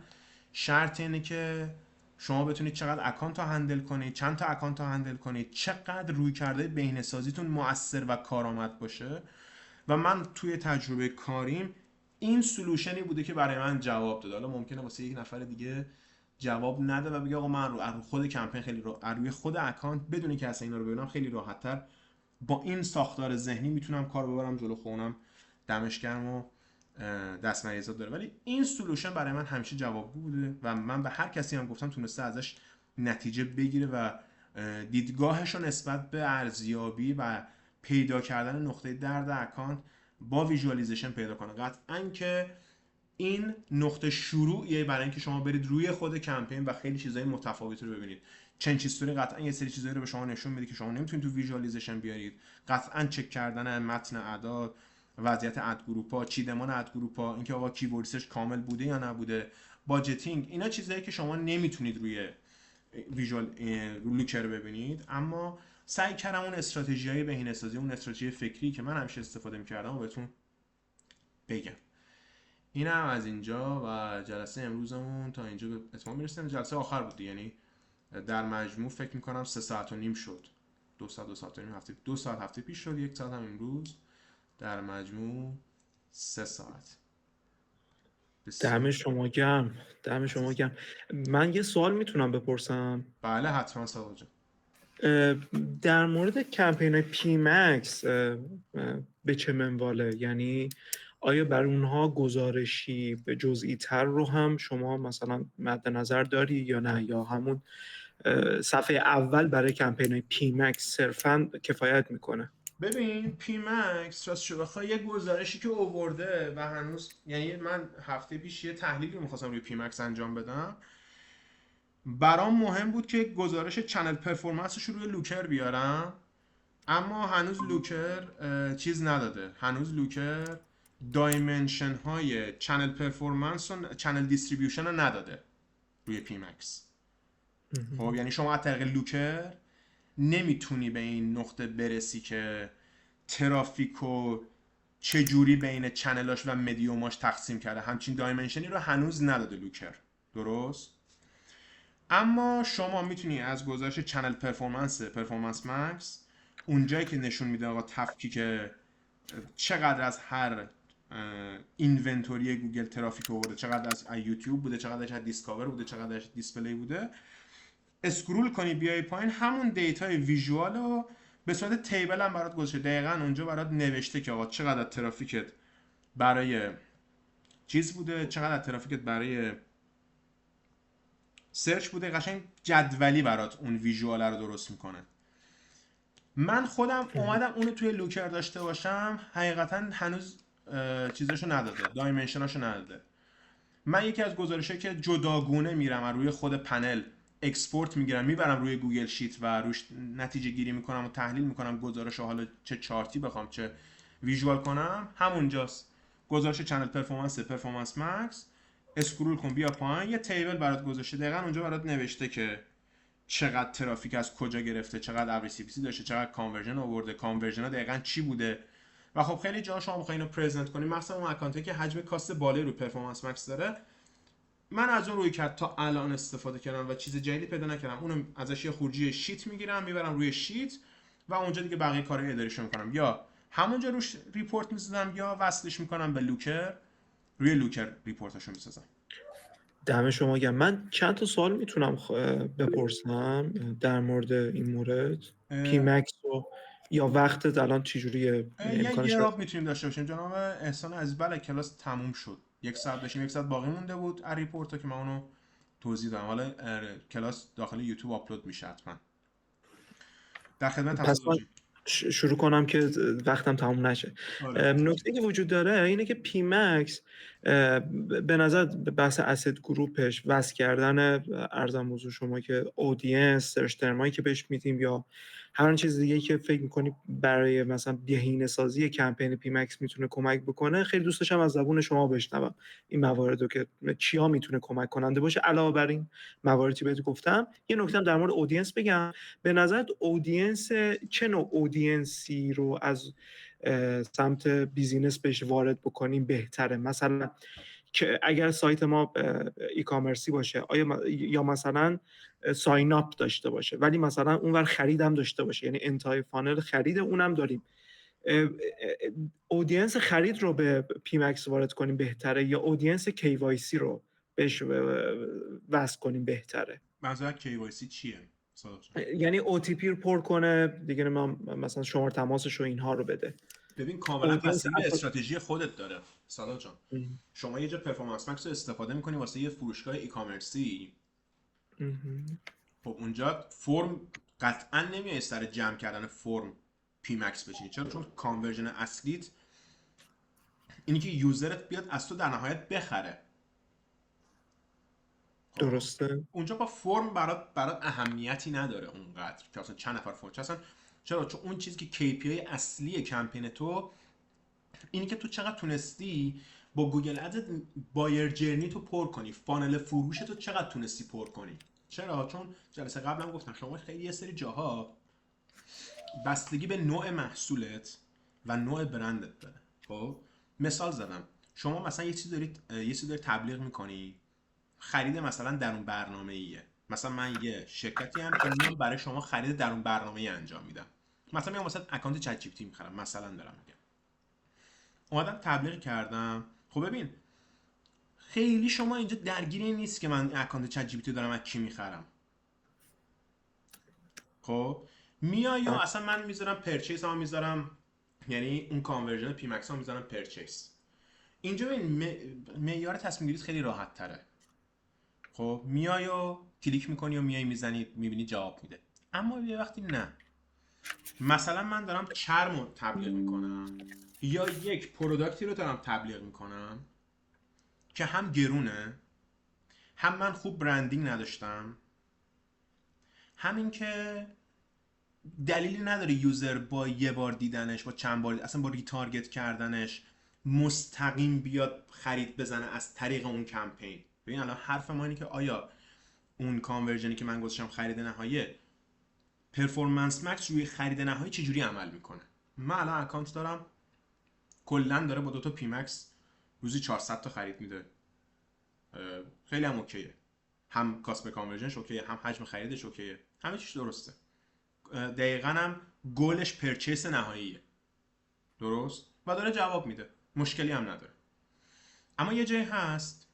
شرط اینه که شما بتونید چقدر اکانت رو هندل کنید، چند تا اکانت رو هندل کنید، چقدر رویکردهای بهینه‌سازیتون مؤثر و کارآمد باشه. و من توی تجربه کاریم این سولوشنی بوده که برای من جواب داده. حالا ممکنه واسه یک نفر دیگه جواب نده و بگه آقا من رو خود کمپین خیلی روی خود اکانت بدون که اصلا اینا رو ببینم خیلی راحت‌تر با این ساختار ذهنی میتونم کار ببرم جلو. خونم دمش گرم و دست مریضات داره. ولی این سولوشن برای من همیشه جوابگو بوده و من به هر کسی هم گفتم تونسته ازش نتیجه بگیره و دیدگاهش رو نسبت به ارزیابی و پیدا کردن نقطه درد اکانت با ویژوالیزیشن پیدا کنه. قطعاً که این نقطه شروعیه برای اینکه شما برید روی خود کمپین و خیلی چیزای متفاوتی رو ببینید. چنج هیستوری قطعا یه سری چیزایی رو به شما نشون میده که شما نمیتونید تو ویژوالیزیشن بیارید. قطعا چک کردن متن اعداد، وضعیت اد گروپ ها، چیدمان اد گروپ ها، اینکه آقا کیورد ریسرچ کامل بوده یا نبوده، باجتینگ، اینا چیزایی که شما نمیتونید روی ویژوال لوکر ببینید. اما سعی کردم اون استراتژیای بهینه‌سازی، اون استراتژی فکری که من همیشه استفاده می‌کردم و بهتون بگم. اینم از اینجا و جلسه امروزمون تا اینجا به اتمام میرسیم. جلسه آخر بود، یعنی در مجموع فکر میکنم 3 ساعت و نیم شد. 2 ساعت و نیم هفته، 2 ساعت هفته پیش شد، 1 ساعت هم امروز، در مجموع 3 ساعت. دم شما گرم، دم شما گرم. من یه سوال میتونم بپرسم؟ بله حتما سوال جان. در مورد کمپین پی مکس به چه منواله؟ یعنی آیا بر اونها گزارشی به جزئی تر رو هم شما مثلا مد نظر داری یا نه، یا همون صفحه اول برای کمپین پی مکس صرفاً کفایت میکنه؟ ببین پی مکس راستش بخوای یه گزارشی که آورده و هنوز، یعنی من هفته پیش یه تحلیلی می‌خواستم روی پی مکس انجام بدم، برام مهم بود که گزارش چنل پرفورمنسش رو روی لوکر بیارم، اما هنوز لوکر چیز نداده. هنوز لوکر دایمنشن های چنل پرفورمنس و چنل دیستریبیوشن رو نداده روی پی مکس. خب یعنی شما از طریق لوکر نمیتونی به این نقطه برسی که ترافیک و چجوری بین چنلاش و مدیوماش تقسیم کرده. همچین دایمنشنی رو هنوز نداده لوکر، درست؟ اما شما میتونی از گزارش چنل پرفورمنس مکس، اونجایی که نشون میده آقا تفکیک چقدر از هر اینونتوری گوگل ترافیک آورده، چقدر از یوتیوب بوده، چقدر از دیسکاور بوده، چقدر از دیسپلی بوده، اسکرول کنی بیای پایین همون دیتای ویژوال رو به صورت تیبل هم برات گذاشته. دقیقاً اونجا برات نوشته که آقا چقدر ترافیکت برای چیز بوده، چقدر ترافیکت برای سرچ بوده. قشنگ جدولی برات اون ویژوال رو درست میکنه. من خودم اومدم اونو توی لوکر داشته باشم، حقیقتا هنوز چیزاشو نداده، دایمنشناشو نداده. من یکی از گزارشایی که جداگونه میرم از روی خود پنل اکسپورت میگیرم میبرم روی گوگل شیت و روش نتیجه گیری میکنم و تحلیل میکنم گزارش رو، حالا چه چارتی بخوام چه ویژوال کنم، همونجاست. گزارش چنل پرفورمنس مکس، اسکرول کن بیا پایین، یه تیبل برات گذاشته، دقیقاً اونجا برات نوشته که چقدر ترافیک از کجا گرفته، چقدر ابری سی پی سی داشته، چقدر کانورژن آورده، کانورژن ها دقیقاً چی بوده. و خب خیلی جا شما میخواین اینو پرزنت کنین، مثلا اون اکانتی که حجم کاست بالایی رو پرفورمنس مکس داره، من از اون روی کرد تا الان استفاده کردم و چیز جدیدی پیدا نکردم. اونو ازش یه خروجی شیت میگیرم میبرم روی شیت و اونجا دیگه بقیه کارهای اداریشو میکنم، یا همونجا روش ریپورت میسازم یا وصلش میکنم به لوکر، روی لوکر ریپورتاشو میسازم. دم شما گرم. من چند تا سوال میتونم بپرسم در مورد این مورد؟ پی مکس و یا وقتت الان چجوریه؟ یه امکانش هست؟ راب میتونیم داشته باشیم. جناب احسان عزیز، بله کلاس تموم شد، 1 ساعت داشتیم، 1 ساعت باقی مونده بود از ریپورت که من اونو توضیح دادم. حالا کلاس داخل یوتیوب آپلود میشه حتما. در خدمت پس هستم من جان. شروع کنم که وقتم تموم نشه. آره. نکته که وجود داره اینه که پی مکس به نظر بحث اسید گروپش وصل کردن ارزم موضوع شما که اودینس سرچ ترمایی که بهش میدیم یا هر چیز دیگه که فکر میکنی برای مثلا بهینه سازی کمپین پی مکس میتونه کمک بکنه، خیلی دوست داشتم از زبون شما بشنوم این مواردو که چیا میتونه کمک کننده باشه. علاوه بر این مواردی بهت گفتم، یه نکته در مورد اودینس بگم. به نظرت اودینس چه نوع اودینسی رو از سمت بیزینس بهش وارد بکنیم بهتره؟ مثلا که اگر سایت ما ای کامرسی باشه، آیا یا مثلا ساین اپ داشته باشه ولی مثلا اونور خریدم داشته باشه، یعنی انتهای فانل خرید اونم داریم، اودینس خرید رو به پی مکس وارد کنیم بهتره یا اودینس KYC رو بهش وصل کنیم بهتره؟ منظور KYC چیه؟ صادق جان. یعنی OTP رو پر کنه دیگه، مثلا شماره تماسش و اینها رو بده. ببین کاملا اودینس بستگی به استراتژی خودت داره صادق جان. مهم. شما یه جا پرفورمنس مکس رو استفاده میکنی واسه یه فروشگاه ای کامرسی، مهم. خب اونجا فرم قطعا نمیای سر جمع کردن فرم پی مکس بچینی. چرا؟ چون کانورژن اصلیت اینی که یوزرت بیاد از تو در نهایت بخره. خب درسته. اونجا با فرم برات اهمیتی نداره اونقدر که اصلا چند نفر فرم اصلا. چرا؟ چون اون چیزی که KPI اصلی کمپین تو اینی که تو چقدر تونستی با گوگل ادز بایر جرنی تو پر کنی، فانل فروش تو چقدر تونستی پر کنی. چرا؟ چون جلسه قبلم گفتم شما خیلی یه سری جاها بستگی به نوع محصولت و نوع برندت داره. خب مثال زدم، شما مثلا یه چیزی داری تبلیغ میکنی، خرید مثلا درون برنامه ایه. مثلا من یه شرکتی هم که میام برای شما خرید درون برنامه ای انجام میدم، مثلا میام مثلا اکانت چت جی پی تی میخرم، مثلا دارم میگم، اومدم تبلیغ کردم. خب ببین خیلی شما اینجا درگیر این نیست که من اکانت چت جی پی تی دارم از کی میخرم. خب میای یا اصلا من میذارم پرچیس هم میذارم، یعنی اون کانورژن پی مکس هم میذارم پرچیس. اینجا ببین معیار تصمیم گیریت خیلی راحت تره. خب میای و کلیک میکنی و میای میزنی میبینی جواب میده. اما یه وقتی نه، مثلا من دارم چرم رو تبلیغ میکنم یا یک پروداکتی رو دارم تبلیغ میکنم که هم گرونه، هم من خوب برندینگ نداشتم، همین که دلیلی نداره یوزر با یه بار دیدنش، با چند بار اصلا با ریتارگت کردنش مستقیم بیاد خرید بزنه از طریق اون کمپین. ببین الان حرف ما اینه که آیا اون کانورژنی که من گذاشتم خرید نهایی، پرفورمنس مکس روی خرید نهایی چجوری عمل میکنه. من الان اکانت دارم کلا داره با 2 تا پی مکس روزی 400 تا خرید میده، خیلی هم اوکیه، هم کاست به کانورژنش اوکیه، هم حجم خریدش اوکیه، همه چیش درسته. دقیقاً هم گلش پرچیس نهاییه، درست، و داره جواب میده، مشکلی هم نداره. اما یه جایی هست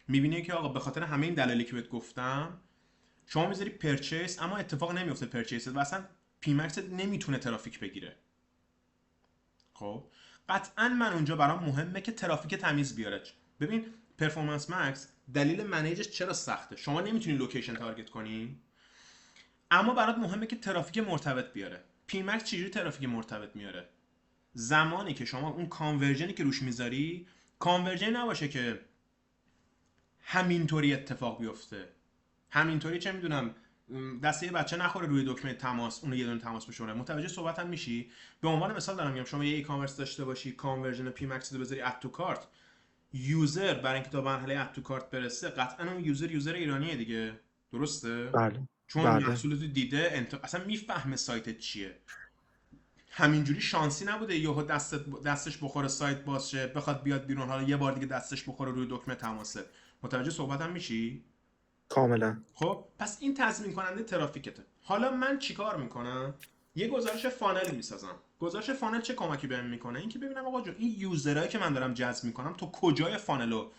میبینی که آقا به خاطر همه این دلایلی که بهت گفتم شما میذاری پرچیس اما اتفاق نمیفته پرچیست و اصلا پی مکس نمیتونه ترافیک بگیره. خب قطعا من اونجا برام مهمه که ترافیک تمیز بیاره. ببین پرفورمنس مکس دلیل منیجش چرا سخته، شما نمیتونی لوکیشن تارگت کنی اما برات مهمه که ترافیک مرتبط بیاره. پی مکس چجوری ترافیک مرتبط میاره؟ زمانی که شما اون کانورژنی که روش میذاری کانورژن نباشه که همینطوری اتفاق بیفته. همینطوری چه میدونم دسته یه بچه نخوره روی دکمه تماس، اون یه دونه تماس بشوره. متوجه صحبتم میشی؟ به عنوان مثال دارم میگم، شما یه ای کامرس داشته باشی، کانورژن پی مکس رو بذاری اد تو کارت، یوزر برای اینکه تا مرحله اد تو کارت برسه، قطعا اون یوزر ایرانیه دیگه، درسته؟ بله چون بله محصولتو دیده، اصلا میفهمه سایت چیه. همینجوری شانسی نبوده یهو دستش بخوره سایت باز شه، بخواد بیاد بیرون، حالا یه بار دیگه دستش بخوره روی دکمه تماسه. متوجه صحبتم میشی؟ کاملا. خب پس این تضمین کننده ترافیکته. حالا من چیکار میکنم؟ یه گزارش فانل میسازم. گزارش فانل چه کمکی بهم میکنه؟ اینکه ببینم آقا جون این یوزرایی که من دارم جذب میکنم تو کجای فانلو،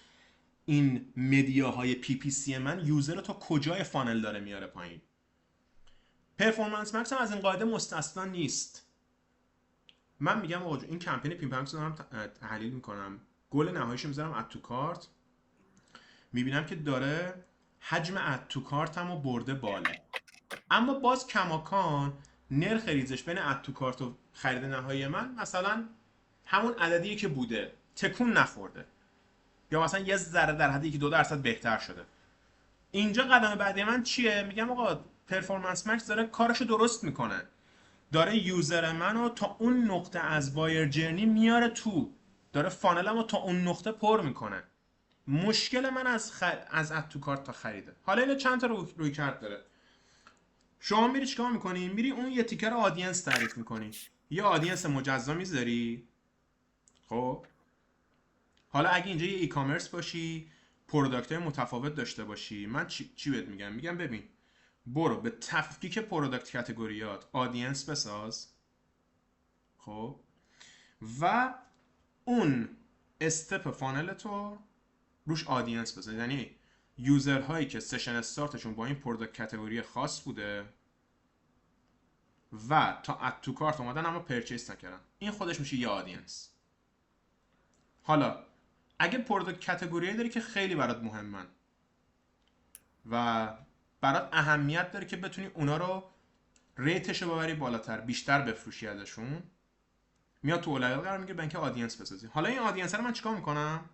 این مدیاهای پی پی سی من یوزر رو تا کجای فانل داره میاره پایین. پرفورمنس مکس هم از این قاعده مستثنا نیست. من میگم آقا جون این کمپین پیمپمکس رو دارم تحلیل میکنم، گل نهاییش میذارم اد تو کارت، میبینم که داره حجم اد تو کارتمو برده بالا، اما باز کماکان نرخ ریزش بین اد تو کارت و خرید نهایی من مثلا همون عددیه که بوده، تکون نخورده، یا مثلا یه ذره در حد 1-2% بهتر شده. اینجا قدم بعدی من چیه؟ میگم آقا پرفورمنس مکس داره کارشو درست میکنه، داره یوزر منو تا اون نقطه از بایر جرنی میاره تو، داره فانلمو تا اون نقطه پر میکنه. مشکل من از اد تو کارت تا خریده. حالا اینو چند تا روی کرد داره. شما میری چیکار میکنی؟ میری اون یه تیکر آدینس تعریف میکنی، یه آدینس مجزا میذاری. خب حالا اگه اینجا یه ای کامرس باشی، پروداکت متفاوت داشته باشی، من چی بهت میگم؟ میگم ببین برو به تفکیک پروداکت کاتگوریات آدینس بساز. خب و اون استپ فانل تو روش آدینس بساز، یعنی یوزر هایی که سشن استارتشون با این پروداکت کاتگوری خاص بوده و تا اد تو کارت اومدن اما پرچیس نکردن، این خودش میشه یه آدینس. حالا اگه پروداکت کاتگوری داری که خیلی برات مهمن و برات اهمیت داره که بتونی اونا رو ریتش رو ببری بالاتر، بیشتر بفروشی ازشون، میاد تو اولویت قرار میگیره بنک آدینس بسازی. حالا این آدینس رو من چیکار میکنم؟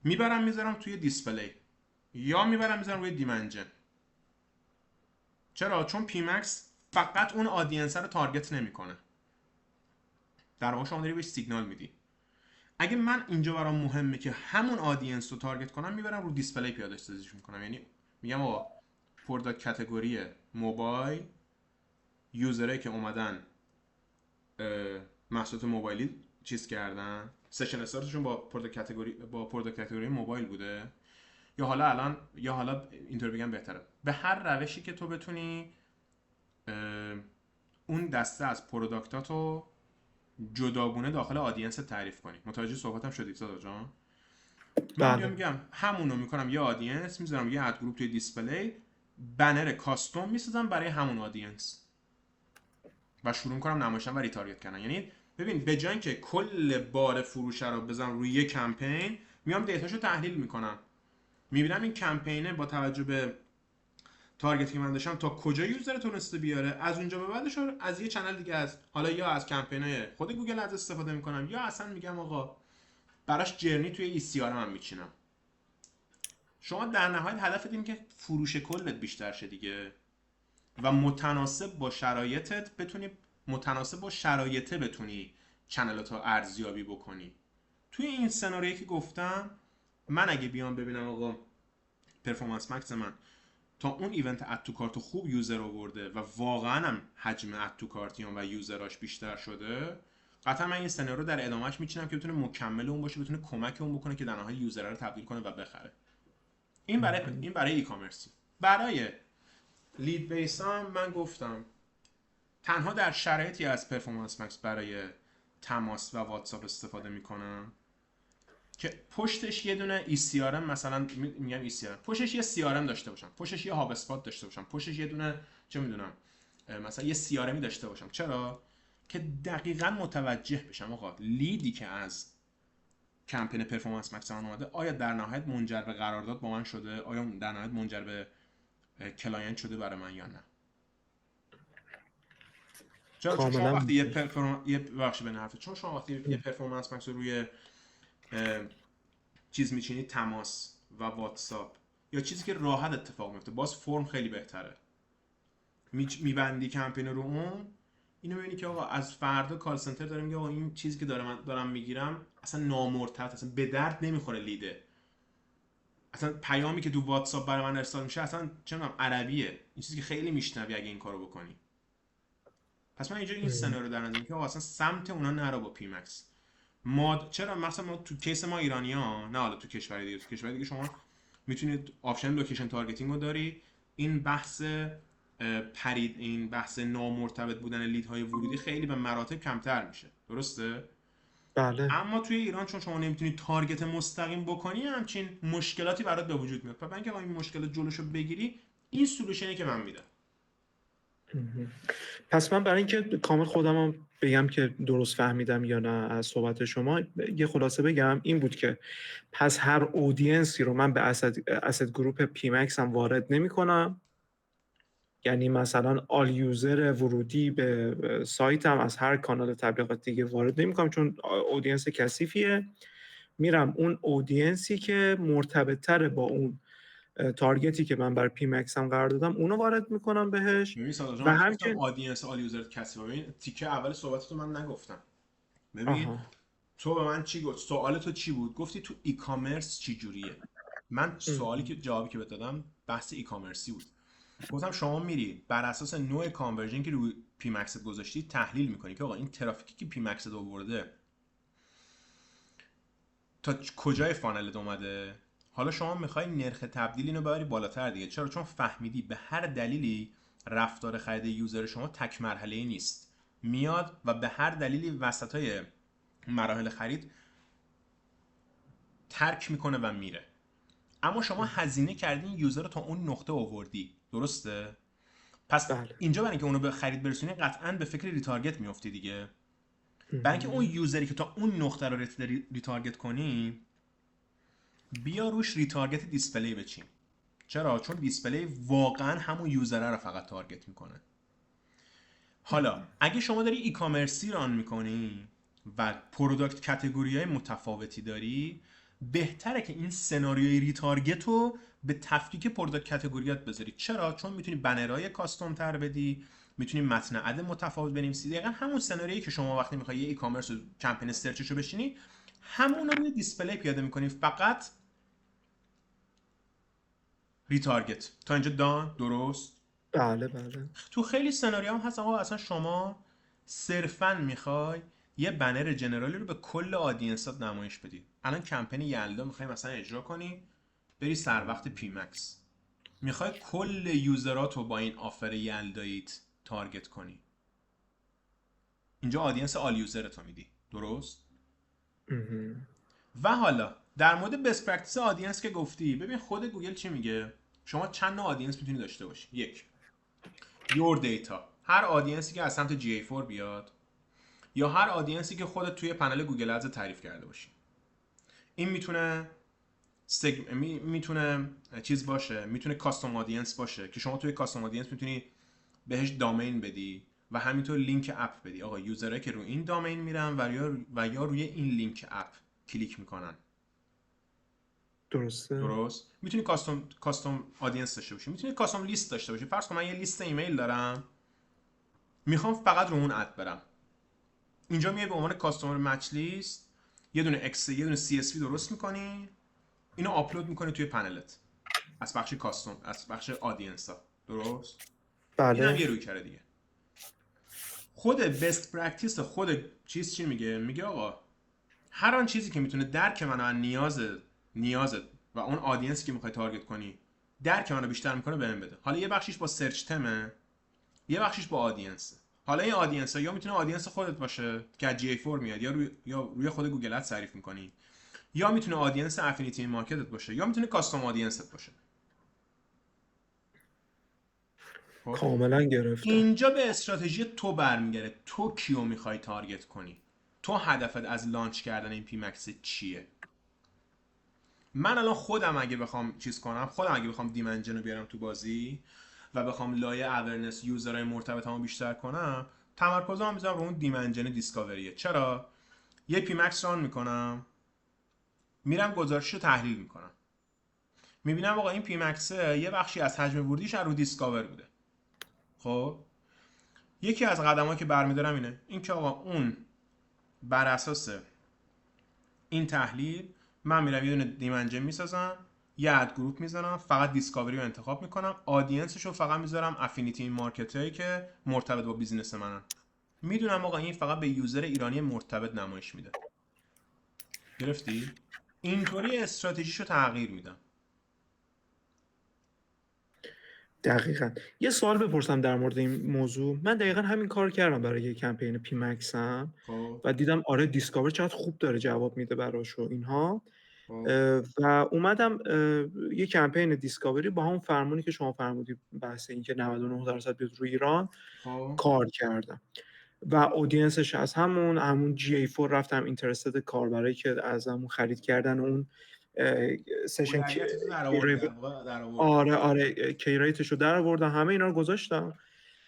میبرم میذارم توی دیسپلی، یا میبرم میذارم روی دیمنژن. چرا؟ چون پی مکس فقط اون آدینس رو تارگت نمیکنه، در واقع شما داری بهش سیگنال میدی. اگه من اینجا برام مهمه که همون آدینس رو تارگت کنم، میبرم رو دیسپلی پیاده سازیش میکنم. یعنی میگم آقا پروداکت کاتگوری موبایل، یوزرایی که اومدن محصولات موبایلی چیز کردن، سشن استارتشون با پروداکت کاتگوری موبایل بوده، یا حالا اینطور بگم بهتره، به هر روشی که تو بتونی اون دسته از پروداکتاتو جداگونه داخل آدینس تعریف کنی. متوجه صحبتم شدی سادا جان؟ من بله میگم همونو میکنم یه آدینس، میذارم یه اد گروپ توی دیسپلی، بنر کاستوم میسازم برای همون آدینس و شروع کنم نمایشن و ریتارگت کردن. یعنی ببین به جای اینکه کل بار فروش رو بزنم روی یه کمپین، میام دیتاشو تحلیل میکنم، میبینم این کمپینه با توجه به تارگتی که من داشتم تا کجا یوزر تونسته بیاره، از اونجا به بعدش از یه چنل دیگه، از حالا یا از کمپینای خود گوگل ادز استفاده میکنم، یا اصلا میگم آقا براش جرنی توی ای سی آر هم میچینم. شما در نهایت هدفت اینه که فروش کلت بیشتر شه دیگه، و متناسب با شرایطت بتونی چنلاتو ارزیابی بکنی. توی این سناریویی که گفتم، من اگه بیام ببینم آقا پرفورمنس مکس من تا اون ایونت اد تو کارت خوب یوزر آورده و واقعا هم حجم اد تو کارتیان و یوزراش بیشتر شده، قطعا من این سناریو رو در ادامهش میچینم که بتونه مکمل اون باشه، بتونه کمک اون بکنه که در نهایت یوزرها رو تبدیل کنه و بخره. این برای ای کامرسی. برای لید بیس هم من گفتم تنها در شرایطی از پرفورمنس مکس برای تماس و واتساپ استفاده میکنم که پشتش یه دونه ای سی آر ام، مثلا میگم ای سی آر ام، پشتش یه سی آر ام داشته باشم، پشتش یه هاب اسپات داشته باشم، پشتش یه دونه چه میدونم مثلا یه سی آر امی داشته باشم. چرا؟ که دقیقاً متوجه بشم آقا لیدی که از کمپین پرفورمنس مکس من اومده آیا در نهایت منجر به قرارداد با من شده، آیا در نهایت منجر به کلاینت شده برای من یا نه. چون شما کاملا وقتی چون شما وقتی یه پرفورمنس مکس رو روی چیز میچینید، تماس و واتساپ یا چیزی که راحت اتفاق میفته، باز فرم خیلی بهتره. میبندی کمپین رو اون، اینو میبینی که آقا از فردا کال سنتر داره میگه آقا این چیزی که من دارم میگیرم اصلا نامرتبط، اصلا به درد نمیخوره لیده، اصلا پیامی که تو واتساپ برای من ارسال میشه اصلا چه میدونم عربیه، این چیزی که خیلی میشنوی اگه این کارو بکنی. پس من اینجا این سناریو در نظر میگیرم اصلا سمت اونا نرو با پی مکس. چرا مثلا ما تو کیس ما ایرانی‌ها، نه حالا تو کشور دیگه، تو کشور دیگه شما میتونید آپشن لوکیشن تارگتینگ رو داری، این بحث پرید، این بحث نامرتبط بودن لیدهای ورودی خیلی به مراتب کمتر میشه، درسته؟ بله. اما توی ایران چون شما نمیتونی تارگت مستقیم بکنی، همچین مشکلاتی برات به وجود میاد. پس اینکه این مشکل جلوشو بگیری، این سولوشنی که من میدم. پس من برای اینکه کامل خودم بگم که درست فهمیدم یا نه از صحبت شما، یه خلاصه بگم این بود که پس هر اودینسی رو من به اسید گروپ پی مکس هم وارد نمی کنم، یعنی مثلا آل یوزر ورودی به سایتم از هر کانال تبلیغات دیگه وارد نمی کنم چون اودینس کثیفیه. میرم اون اودینسی که مرتبط تره با اون تارگتی که من بر پی مکس هم قرار دادم اونو وارد میکنم بهش. ببین ساداش، و من گفتم همچنین آدینس آل یوزر کسی. ببین تیکه اول صحبتتو من نگفتم. ببین آها. تو به من چی گفت؟ سوال تو چی بود؟ گفتی تو ای کامرس چی جوریه؟ من سوالی که جوابی که بهت دادم بحث ای کامرسی بود. گفتم شما میری بر اساس نوع کانورژن که روی پی مکس گذاشتی تحلیل میکنی که آقا این ترافیکی که پی مکس آورده تا کجای فانلت اومده. حالا شما میخوای نرخ تبدیل اینو ببری بالاتر دیگه. چرا؟ چون فهمیدی به هر دلیلی رفتار خرید یوزر شما تک مرحله‌ای نیست، میاد و به هر دلیلی وسطای مراحل خرید ترک میکنه و میره. اما شما هزینه کردین یوزر رو تا اون نقطه آوردی، درسته؟ پس بله. اینجا برای اینکه اونو به خرید برسونی قطعا به فکر ریتارگت میافتی دیگه. برای اینکه اون یوزری که تا اون نقطه رو ریتارگت کنی، بیا روش ریتارگت دیسپلی بچین. چرا؟ چون دیسپلی واقعا همون یوزره رو فقط تارگت میکنه. حالا اگه شما داری ای کامرسی ران میکنی و پروداکت کاتگوری های متفاوتی داری، بهتره که این سناریوی ریتارگت رو به تفکیک پروداکت کاتگوریات بذاری. چرا؟ چون میتونی بنرهای کاستوم تر بدی، میتونی متن اد متفاوت بنویسی. دقیقاً همون سناریویی که شما وقتی میخوای یه ای کامرس رو کمپین استرچش رو بشینی، همون رو روی دیسپلی پیاده میکنی، فقط ریتارگت. تا اینجا درست؟ بله. بله. تو خیلی سناریو هم هست آقا اصلا شما صرفا میخوای یه بنر جنرالی رو به کل آدینسات نمایش بدی. الان کمپین یلدا میخوای مثلا اجرا کنی، بری سر وقت پی مکس، میخوای کل یوزراتو با این آفر یلداییت تارگت کنی، اینجا آدینس آل یوزرتو میدی، درست؟ و حالا در مورد بست پرکتیس آدینس که گفتی، ببین خود گوگل چی میگه؟ شما چند نوع آدینس میتونی داشته باشی. یک، یور دیتا، هر آدینسی که از سمت GA4 بیاد، یا هر آدینسی که خودت توی پنل گوگل ادز تعریف کرده باشی. این میتونه میتونه چیز باشه، میتونه کاستوم آدینس باشه که شما توی کاستوم آدینس میتونی بهش دامین بدی و همینطور لینک اپ بدی. آقا یوزرها که روی این دامین میرن و یا روی این لینک اپ کلیک میکنن. درسته. درست؟ میتونی کاستوم آدینس داشته باشی، میتونی کاستوم لیست داشته باشی. فرض کن من یه لیست ایمیل دارم، میخوام فقط رو اون اد برم. اینجا میای به عنوان کاستومر مچ لیست یه دونه یه دونه CSV درست میکنی، اینو آپلود میکنی توی پنلت از بخش کاستوم، از بخش آدینس ها، درست؟ این هم بله. یه روی کرده دیگه. خود بست پرکتیس خود چیز چی میگه؟ میگه آقا هر آن چیزی که میتونه درک منو از نیازت و اون آدینسی که میخوای تارگت کنی درک منو بیشتر میکنه بهم بده. حالا یه بخشیش با سرچ تمه، یه بخشیش با آدینسه. حالا این آدینس ها یا میتونه آدینس خودت باشه که از GA4 میاد، یا روی خود گوگل ادز تعریف میکنی، یا میتونه آدینس افینیتی مارکتت باشه، یا میتونه کاستوم آدینست باشه. خب کاملا گرفتم. اینجا به استراتژی تو برمیگره، تو کیو میخوای تارگت کنی، تو هدفت از لانچ کردن این پی مکس چیه. من الان خودم اگه بخوام دیمنجن رو بیارم تو بازی و بخوام لایه اورنس یوزرهای مرتبطمو بیشتر کنم، تمرکزم میذارم رو اون دیمنجن دیسکاوریه. چرا؟ یه پی مکس ران میکنم، میرم گزارششو تحلیل میکنم، میبینم آقا این پی مکس یه بخشی از حجم ورودیش رو دیسکاور بوده. خب یکی از قدمایی که برمیدارم این که آقا اون بر اساس این تحلیل من میرم یه دونه دیمنجن میسازم، یه اد گروپ میزنم، فقط دیسکاوری رو انتخاب میکنم، آدینسش رو فقط میذارم افینیتی مارکت هایی که مرتبط با بیزینس منن. میدونم آقا این فقط به یوزر ایرانی مرتبط نمایش میده. گرفتی؟ اینطوری استراتژیشو تغییر میدم. دقیقاً. یه سوال بپرسم در مورد این موضوع. من دقیقاً همین کار کردم برای یه کمپین پی مکسم خب و دیدم آره دیسکاور چقدر خوب داره جواب میده براش و اینها. خب و اومدم یه کمپین دیسکاوری با همون فرمونی که شما فرمودی، بحث این که 99% بیاد روی ایران، خب کار کردم و اودینسش از همون GA4 رفتم اینترستد کاربرایی که از همون خرید کردن اون سشن اولویت تو در آوردی، در واقع در آوردی. آره کیریتش رو در آوردم، همه اینا رو گذاشتم.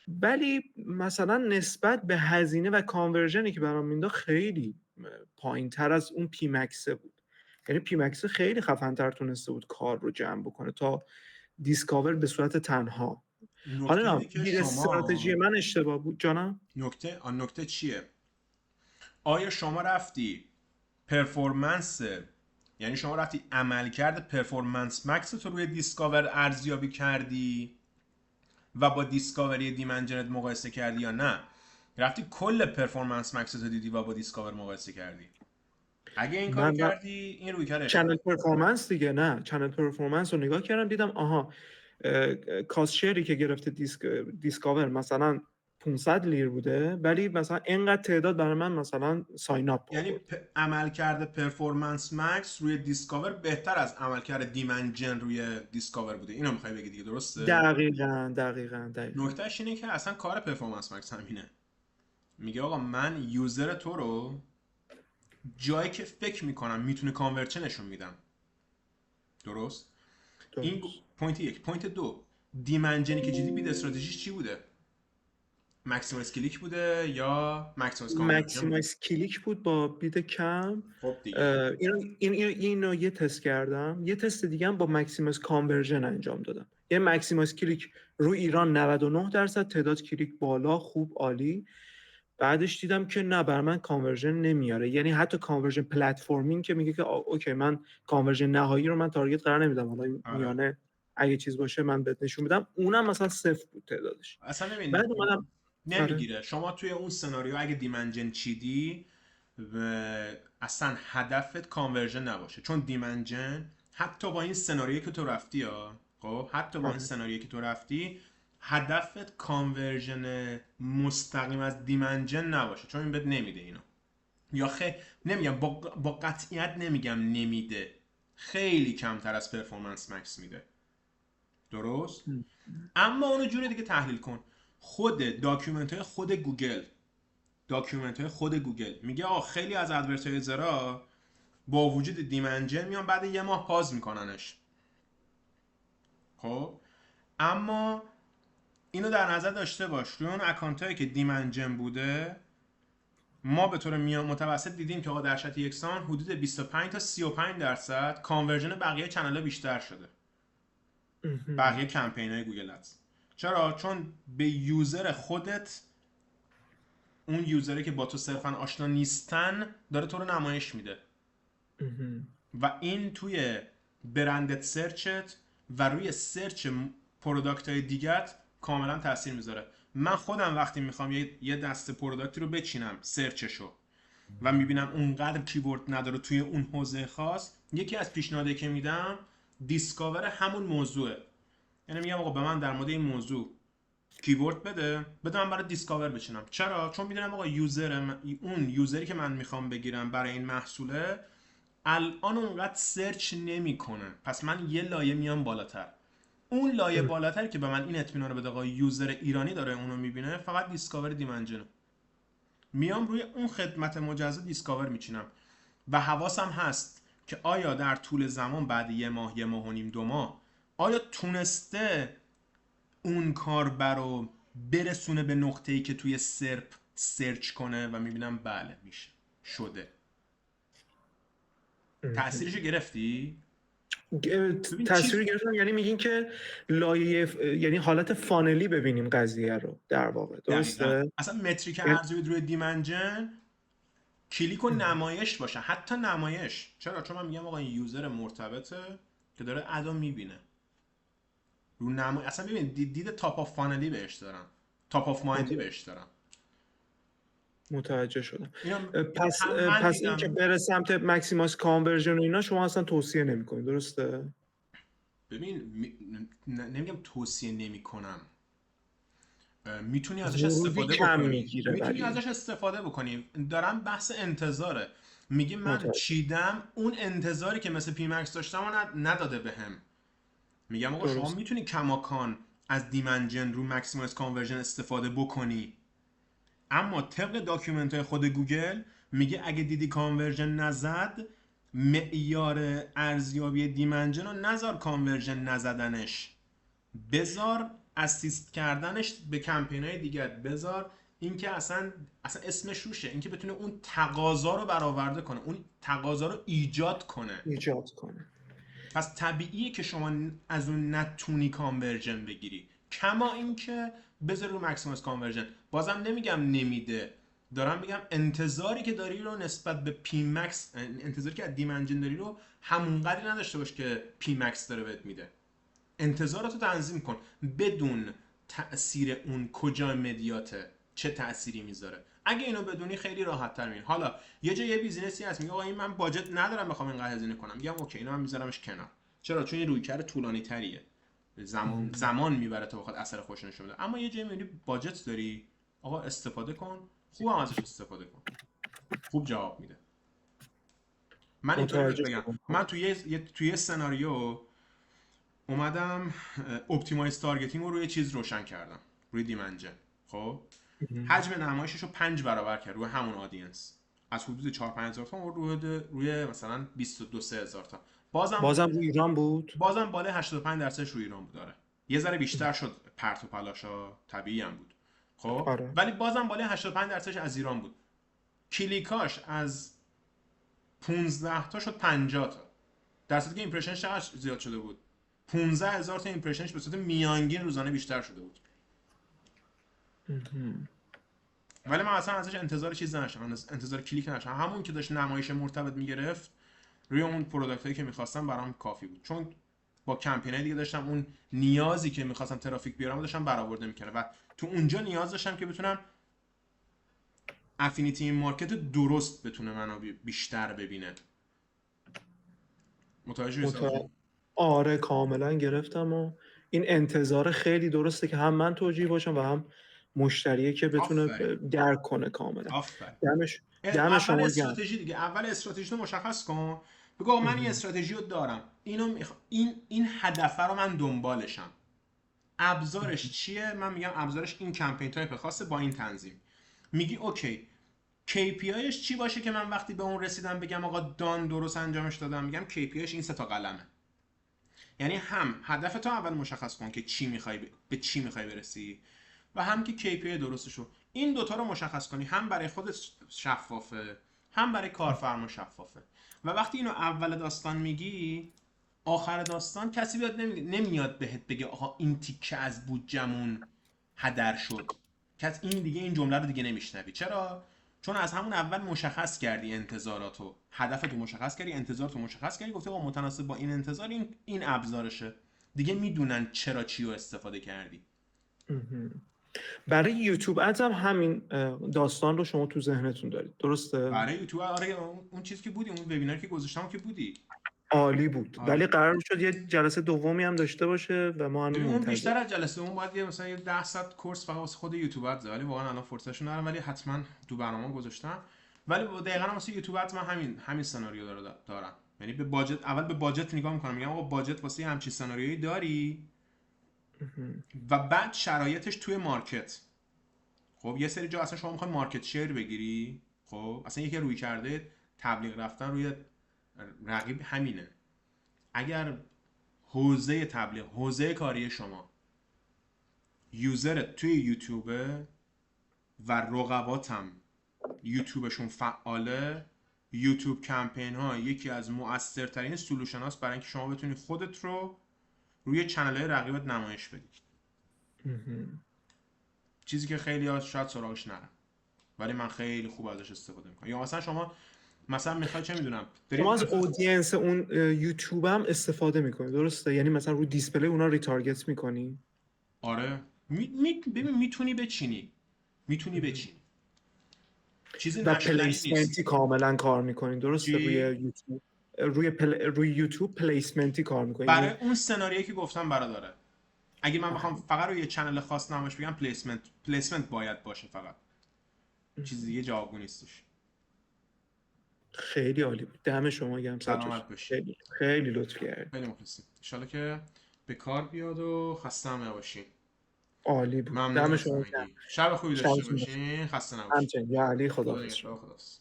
ولی مثلا نسبت به هزینه و کانورژنی که برام مینداخت خیلی پایین تر از اون پی مکسه بود. یعنی پی مکسه خیلی خفن تر تونسته بود کار رو جمع بکنه تا دیسکاور به صورت تنها. نکته حالا اینه که استراتژی شما من اشتباه بود جانم. نکته چیه؟ آیا شما رفتی پرفورمنس، یعنی شما رفتی عملکرد پرفورمنس مکس تو روی دیسکاور ارزیابی کردی و با دیسکاوری دیمنجنت مقایسه کردی، یا نه رفتی کل پرفورمنس مکس تو دیدی و با دیسکاور مقایسه کردی؟ اگه این کارو من کردی این روی کار چنل اشتباه. پرفورمنس دیگه، نه چنل پرفورمنس رو نگاه کردم دیدم آها کاست شری که گرفته دیسکاور مثلا 500 لیر بوده، ولی مثلا اینقدر تعداد برای من مثلا ساین اپ یعنی آورد. عملکرد پرفورمنس مکس روی دیسکاور بهتر از عملکرد دیمنجن روی دیسکاور بوده. اینو میخوای بگی دیگه، درسته؟ دقیقاً. نکتهش اینه که اصلا کار پرفورمنس مکس همینه. میگه آقا من یوزر تو رو جایی که فکر میکنم میتونه کانورچن نشون میدم. درست؟ این درست. پوینت یک. پوینت دو، دیمنجنی که جدی بید استراتژیش چی بوده؟ مکسیموس کلیک بوده یا مکسیموس کانورژن بوده؟ مکسیمایز کلیک بود با بید کم. خب دیگه اینو یه تست کردم، یه تست دیگه هم با مکسیمایز کانورژن انجام دادم. یه مکسیمایز کلیک رو ایران 99% تعداد کلیک بالا، خوب، عالی. بعدش دیدم که نه، بر من کانورژن نمیاره. یعنی حتی کانورژن پلتفرمینگ که میگه که اوکی من کانورژن نهایی رو من تارگت قرار نمیدم، حالا این آره. میانه اگه چیز باشه من بهت نشون میدم، اونم مثلا صفر بود تعدادش. اصلا بعد اومدم آره نمیگیره. شما توی اون سناریو اگه دیمنجن چیدی اصلا هدفت کانورژن نباشه، چون دیمنجن حتی با این سناریویی که تو رفتی خب حتی با این آره سناریویی که تو رفتی هدفت کانورژن مستقیم از دیمنجن نباشه، چون این بهت نمیده اینو. یا نمیگم با قطعیت نمیگم نمیده، خیلی کمتر از پرفورمنس مکس میده. درست؟ اما اونو جوری دیگه تحلیل کن. خود داکیومنت های خود گوگل میگه آقا خیلی از ادورتایزرها با وجود دیمنجن میان بعد یه ماه پاز میکننش. خب اما اینو در نظر داشته باش، روی اون اکانت هایی که دیمنجن بوده ما به طور متوسط دیدیم که آقا در شرط یکسان حدود 25 تا 35% کانورژن بقیه کانال ها بیشتر شده، بقیه کمپین های گوگل ادز. چرا؟ چون به یوزر خودت، اون یوزری که با تو صرفا آشنا نیستن، داره تو رو نمایش میده و این توی برندت سرچت و روی سرچ پروداکت های دیگت کاملا تاثیر میذاره. من خودم وقتی میخوام یه دسته پروداکتی رو بچینم سرچشو و میبینم اونقدر کیورد نداره توی اون حوزه خاص، یکی از پیشنهادی که میدم دیسکاور همون موضوعه. یعنی میگم آقا به من در مورد این موضوع کیورد بده من برای دیسکاور بچینم. چرا؟ چون میدونم آقا اون یوزری که من میخوام بگیرم برای این محصوله الان اونقدر سرچ نمیکنه، پس من یه لایه میام بالاتر. اون لایه بالاتر که به من این اطمینان رو بده آقا یوزر ایرانی داره اونو میبینه، فقط دیسکاور دیمنجنه. میام روی اون خدمت مجزا دیسکاور میچینم و حواسم هست که آیا در طول زمان بعد یه ماه و نیم 2 ماه آیا تونسته اون کاربر رو برسونه به نقطه‌ای که توی سرپ سرچ کنه و میبینم بله میشه شده. تأثیرشو گرفتی؟ ببین تصویر چیز گرفتم، یعنی میگین که یعنی حالت فانلی ببینیم قضیه رو در واقع، دقیقاً درسته؟ اصلا متریک یعنی ارزیابی روی دیمنجن کلیک و نمایش باشه، حتی نمایش. چرا؟ چون من میگم آقا این یوزر مرتبطه که داره ادا میبینه رو اصلا ببین دید تاپ آف فانلی بهش دارم، تاپ آف مایندی بهش دارم. متوجه شدم. اینم پس هم من پس این که دیدم. بره سمت مکسیماس کانورژن و اینا شما اصلا توصیه نمی‌کنید، درسته؟ ببین نمیگم توصیه نمی کنم، میتونی ازش ورودی استفاده کم بکنی، میگیره میتونی ولی. ازش استفاده بکنی. دارم بحث انتظاره. میگی من متوجه. چیدم اون انتظاری که مثل پی مکس داشتم و نداده بهم. میگم آقا شما درست. میتونی کماکان از دیمنجن رو مکسیموس کانورژن استفاده بکنی، اما طبق داکیومنت های خود گوگل میگه اگه دیدی کانورژن نزد، معیار ارزیابی دیمنجن رو نذار کانورژن نزدنش، بذار اسیست کردنش به کمپین های دیگر، بذار اینکه اصلا اسمش روشه، اینکه بتونه اون تقاضا رو برآورده کنه، اون تقاضا رو ایجاد کنه. ایجاد کنه. پس طبیعیه که شما از اون نتونی کانورژن بگیری، کما اینکه بذار رو مکسیموس کانورژن. بازم نمیگم نمیده، دارم میگم انتظاری که داری رو نسبت به پی مکس، انتظاری که از دیمنجن داری رو همونقدری نداشته باش که پی مکس داره بهت میده. انتظاراتو تنظیم کن بدون تأثیر اون کجا مدیاته، چه تأثیری میذاره. اگه اینو بدونی خیلی راحت تر میرین. حالا یه جای یه بیزینسی هست میگه آقا این من باجت ندارم بخوام اینقدر هزینه کنم، میگم اوکی اینو من میذارمش کنار. چرا؟ چون این رویکرد طولانی تریه، زمان میبره تا بخواد اثر خوش نشون بده. اما یه جایی میبینی باجت داری، آقا استفاده کن، خوب هم ازش استفاده کن، خوب جواب میده. من اینطوری بهت متوجه بگم، شدم. من توی سناریو اومدم اپتیمایز تارگتینگ رو روی چیز روشن کردم، روی دیمنجن. خب حجم نمایشش رو 5 برابر کرد روی همون آدینس، از حدود 4 5000 تا روی مثلا 22 3000 تا. بازم روی ایران بود؟ بازم بالای 85% روی ایران بود. داره یه ذره بیشتر شد پرت و پلاشا، طبیعی هم بود. خب آره. ولی بازم بالای 85% از ایران بود. کلیکاش از 15 تا شد 50 تا، در صورتی که ایمپرشنش چقدر زیاد شده بود؟ 15000 تا ایمپرشنش به صورت میانگین روزانه بیشتر شده بود. ولی من اصلا ازش انتظار چیز نداشتم، انتظار کلیک نداشتم. همون که داشت نمایش مرتبط میگرفت روی اون پروداکت هایی که میخواستم برام کافی بود، چون با کمپینای دیگه داشتم اون نیازی که میخواستم ترافیک بیارم داشتم برآورده میکردم و تو اونجا نیاز داشتم که بتونم افینیتی این مارکت درست بتونه منو بیشتر ببینه. متوجه شدی؟ آره کاملا گرفتم. و این انتظار خیلی درسته که هم من توجیه باشم و هم مشتریه که بتونه آفرین، درک کنه کاملا. آفرین. دم اول شما گرم. استراتژی دیگه، اول استراتژی رو مشخص کن. بگو من این استراتژی رو دارم، این هدف رو من دنبالشم. ابزارش چیه؟ من میگم ابزارش این کمپین تایپ خاصه با این تنظیم. میگی اوکی KPIش چی باشه که من وقتی به اون رسیدم بگم آقا دان درست انجامش دادم؟ میگم KPIش این سه تا قلمه. یعنی هم هدف تو اول مشخص کن که چی میخوای به چی میخوای برسی، و هم که KPI درستشو. این دوتا رو مشخص کنی، هم برای خودت شفافه، هم برای کارفرما شفافه. و وقتی اینو اول داستان میگی، آخر داستان کسی نمیاد بهت بگه آها این تیکه از بودجمون هدر شد. کس این جمله رو دیگه نمیشنوی. چرا؟ چون از همون اول مشخص کردی انتظاراتو، هدفتو مشخص کردی، انتظاراتو مشخص کردی، گفتی آقا متناسب با این انتظار این ابزارشه. دیگه میدونن چرا چی رو استفاده کردی. برای یوتیوب ادز هم همین داستان رو شما تو ذهنتون دارید، درسته؟ برای یوتیوب آره، اون چیزی که بودی، اون وبیناری که گذاشتم که بودی. عالی بود. آره. ولی قرار شد یه جلسه دومی هم داشته باشه و ما هنوز ببین اون منتظر. بیشتر از جلسه، اون باید مثلا یه 10 ساعت کورس فقط واسه خود یوتیوب ادز، ولی واقعا الان فرصتش ندارم، ولی حتما تو برنامه گذاشتم. ولی دقیقاً واسه یوتیوب ادز من همین سناریو دارم. یعنی به باجت، اول به باجت نگاه میکنم، میگم آقا باجت واسه همچین سناریویی داری؟ و بعد شرایطش توی مارکت. خب یه سری جا اصلا شما میخوای مارکت شیر بگیری، خب اصلا یکی روی کرده تبلیغ رفتن روی رقیب همینه. اگر حوزه تبلیغ، حوزه کاری شما یوزرت توی یوتیوبه و رقباتم یوتیوبشون فعاله، یوتیوب کمپین ها یکی از مؤثرترین سولوشن هاست برای اینکه شما بتونی خودت رو روی چنل های رقیبت نمایش بدی. چیزی که خیلی ها شاید سراغش نرن، ولی من خیلی خوب ازش استفاده میکنم. یا مثلا شما میخوای چه میدونم شما از اودینس اون یوتیوب هم استفاده میکنی، درسته؟ یعنی مثلا رو دیسپلی اونا ریتارگت میکنی؟ آره، ببین میتونی بچینی چیزی و نشدنی نیست. پلیسمنتی کاملا کار میکنی، درسته؟ چی؟ روی یوتیوب روی یوتیوب پلیسمنتی کار میکنی. برای اون سناریویی که گفتم برا داره. اگه من بخوام فقط روی یه چنل خاص نمایش بگم، پلیسمنت باید باشه فقط، چیز دیگه جوابگو نیستش. خیلی عالی بود، دم شما گرم. سلامت باشی. خیلی خیلی لطف کردی. خیلی مخلصیم. ان شاءالله که به کار بیاد و خسته هم نباشین. عالی بود، ممنون دم از شما همگی. گرم. شب خوبی داشته شبتون بخیر. باشین. خسته نباشین. همچنین، یا علی، خدا خداحافظ. نگهدار. خداحافظ.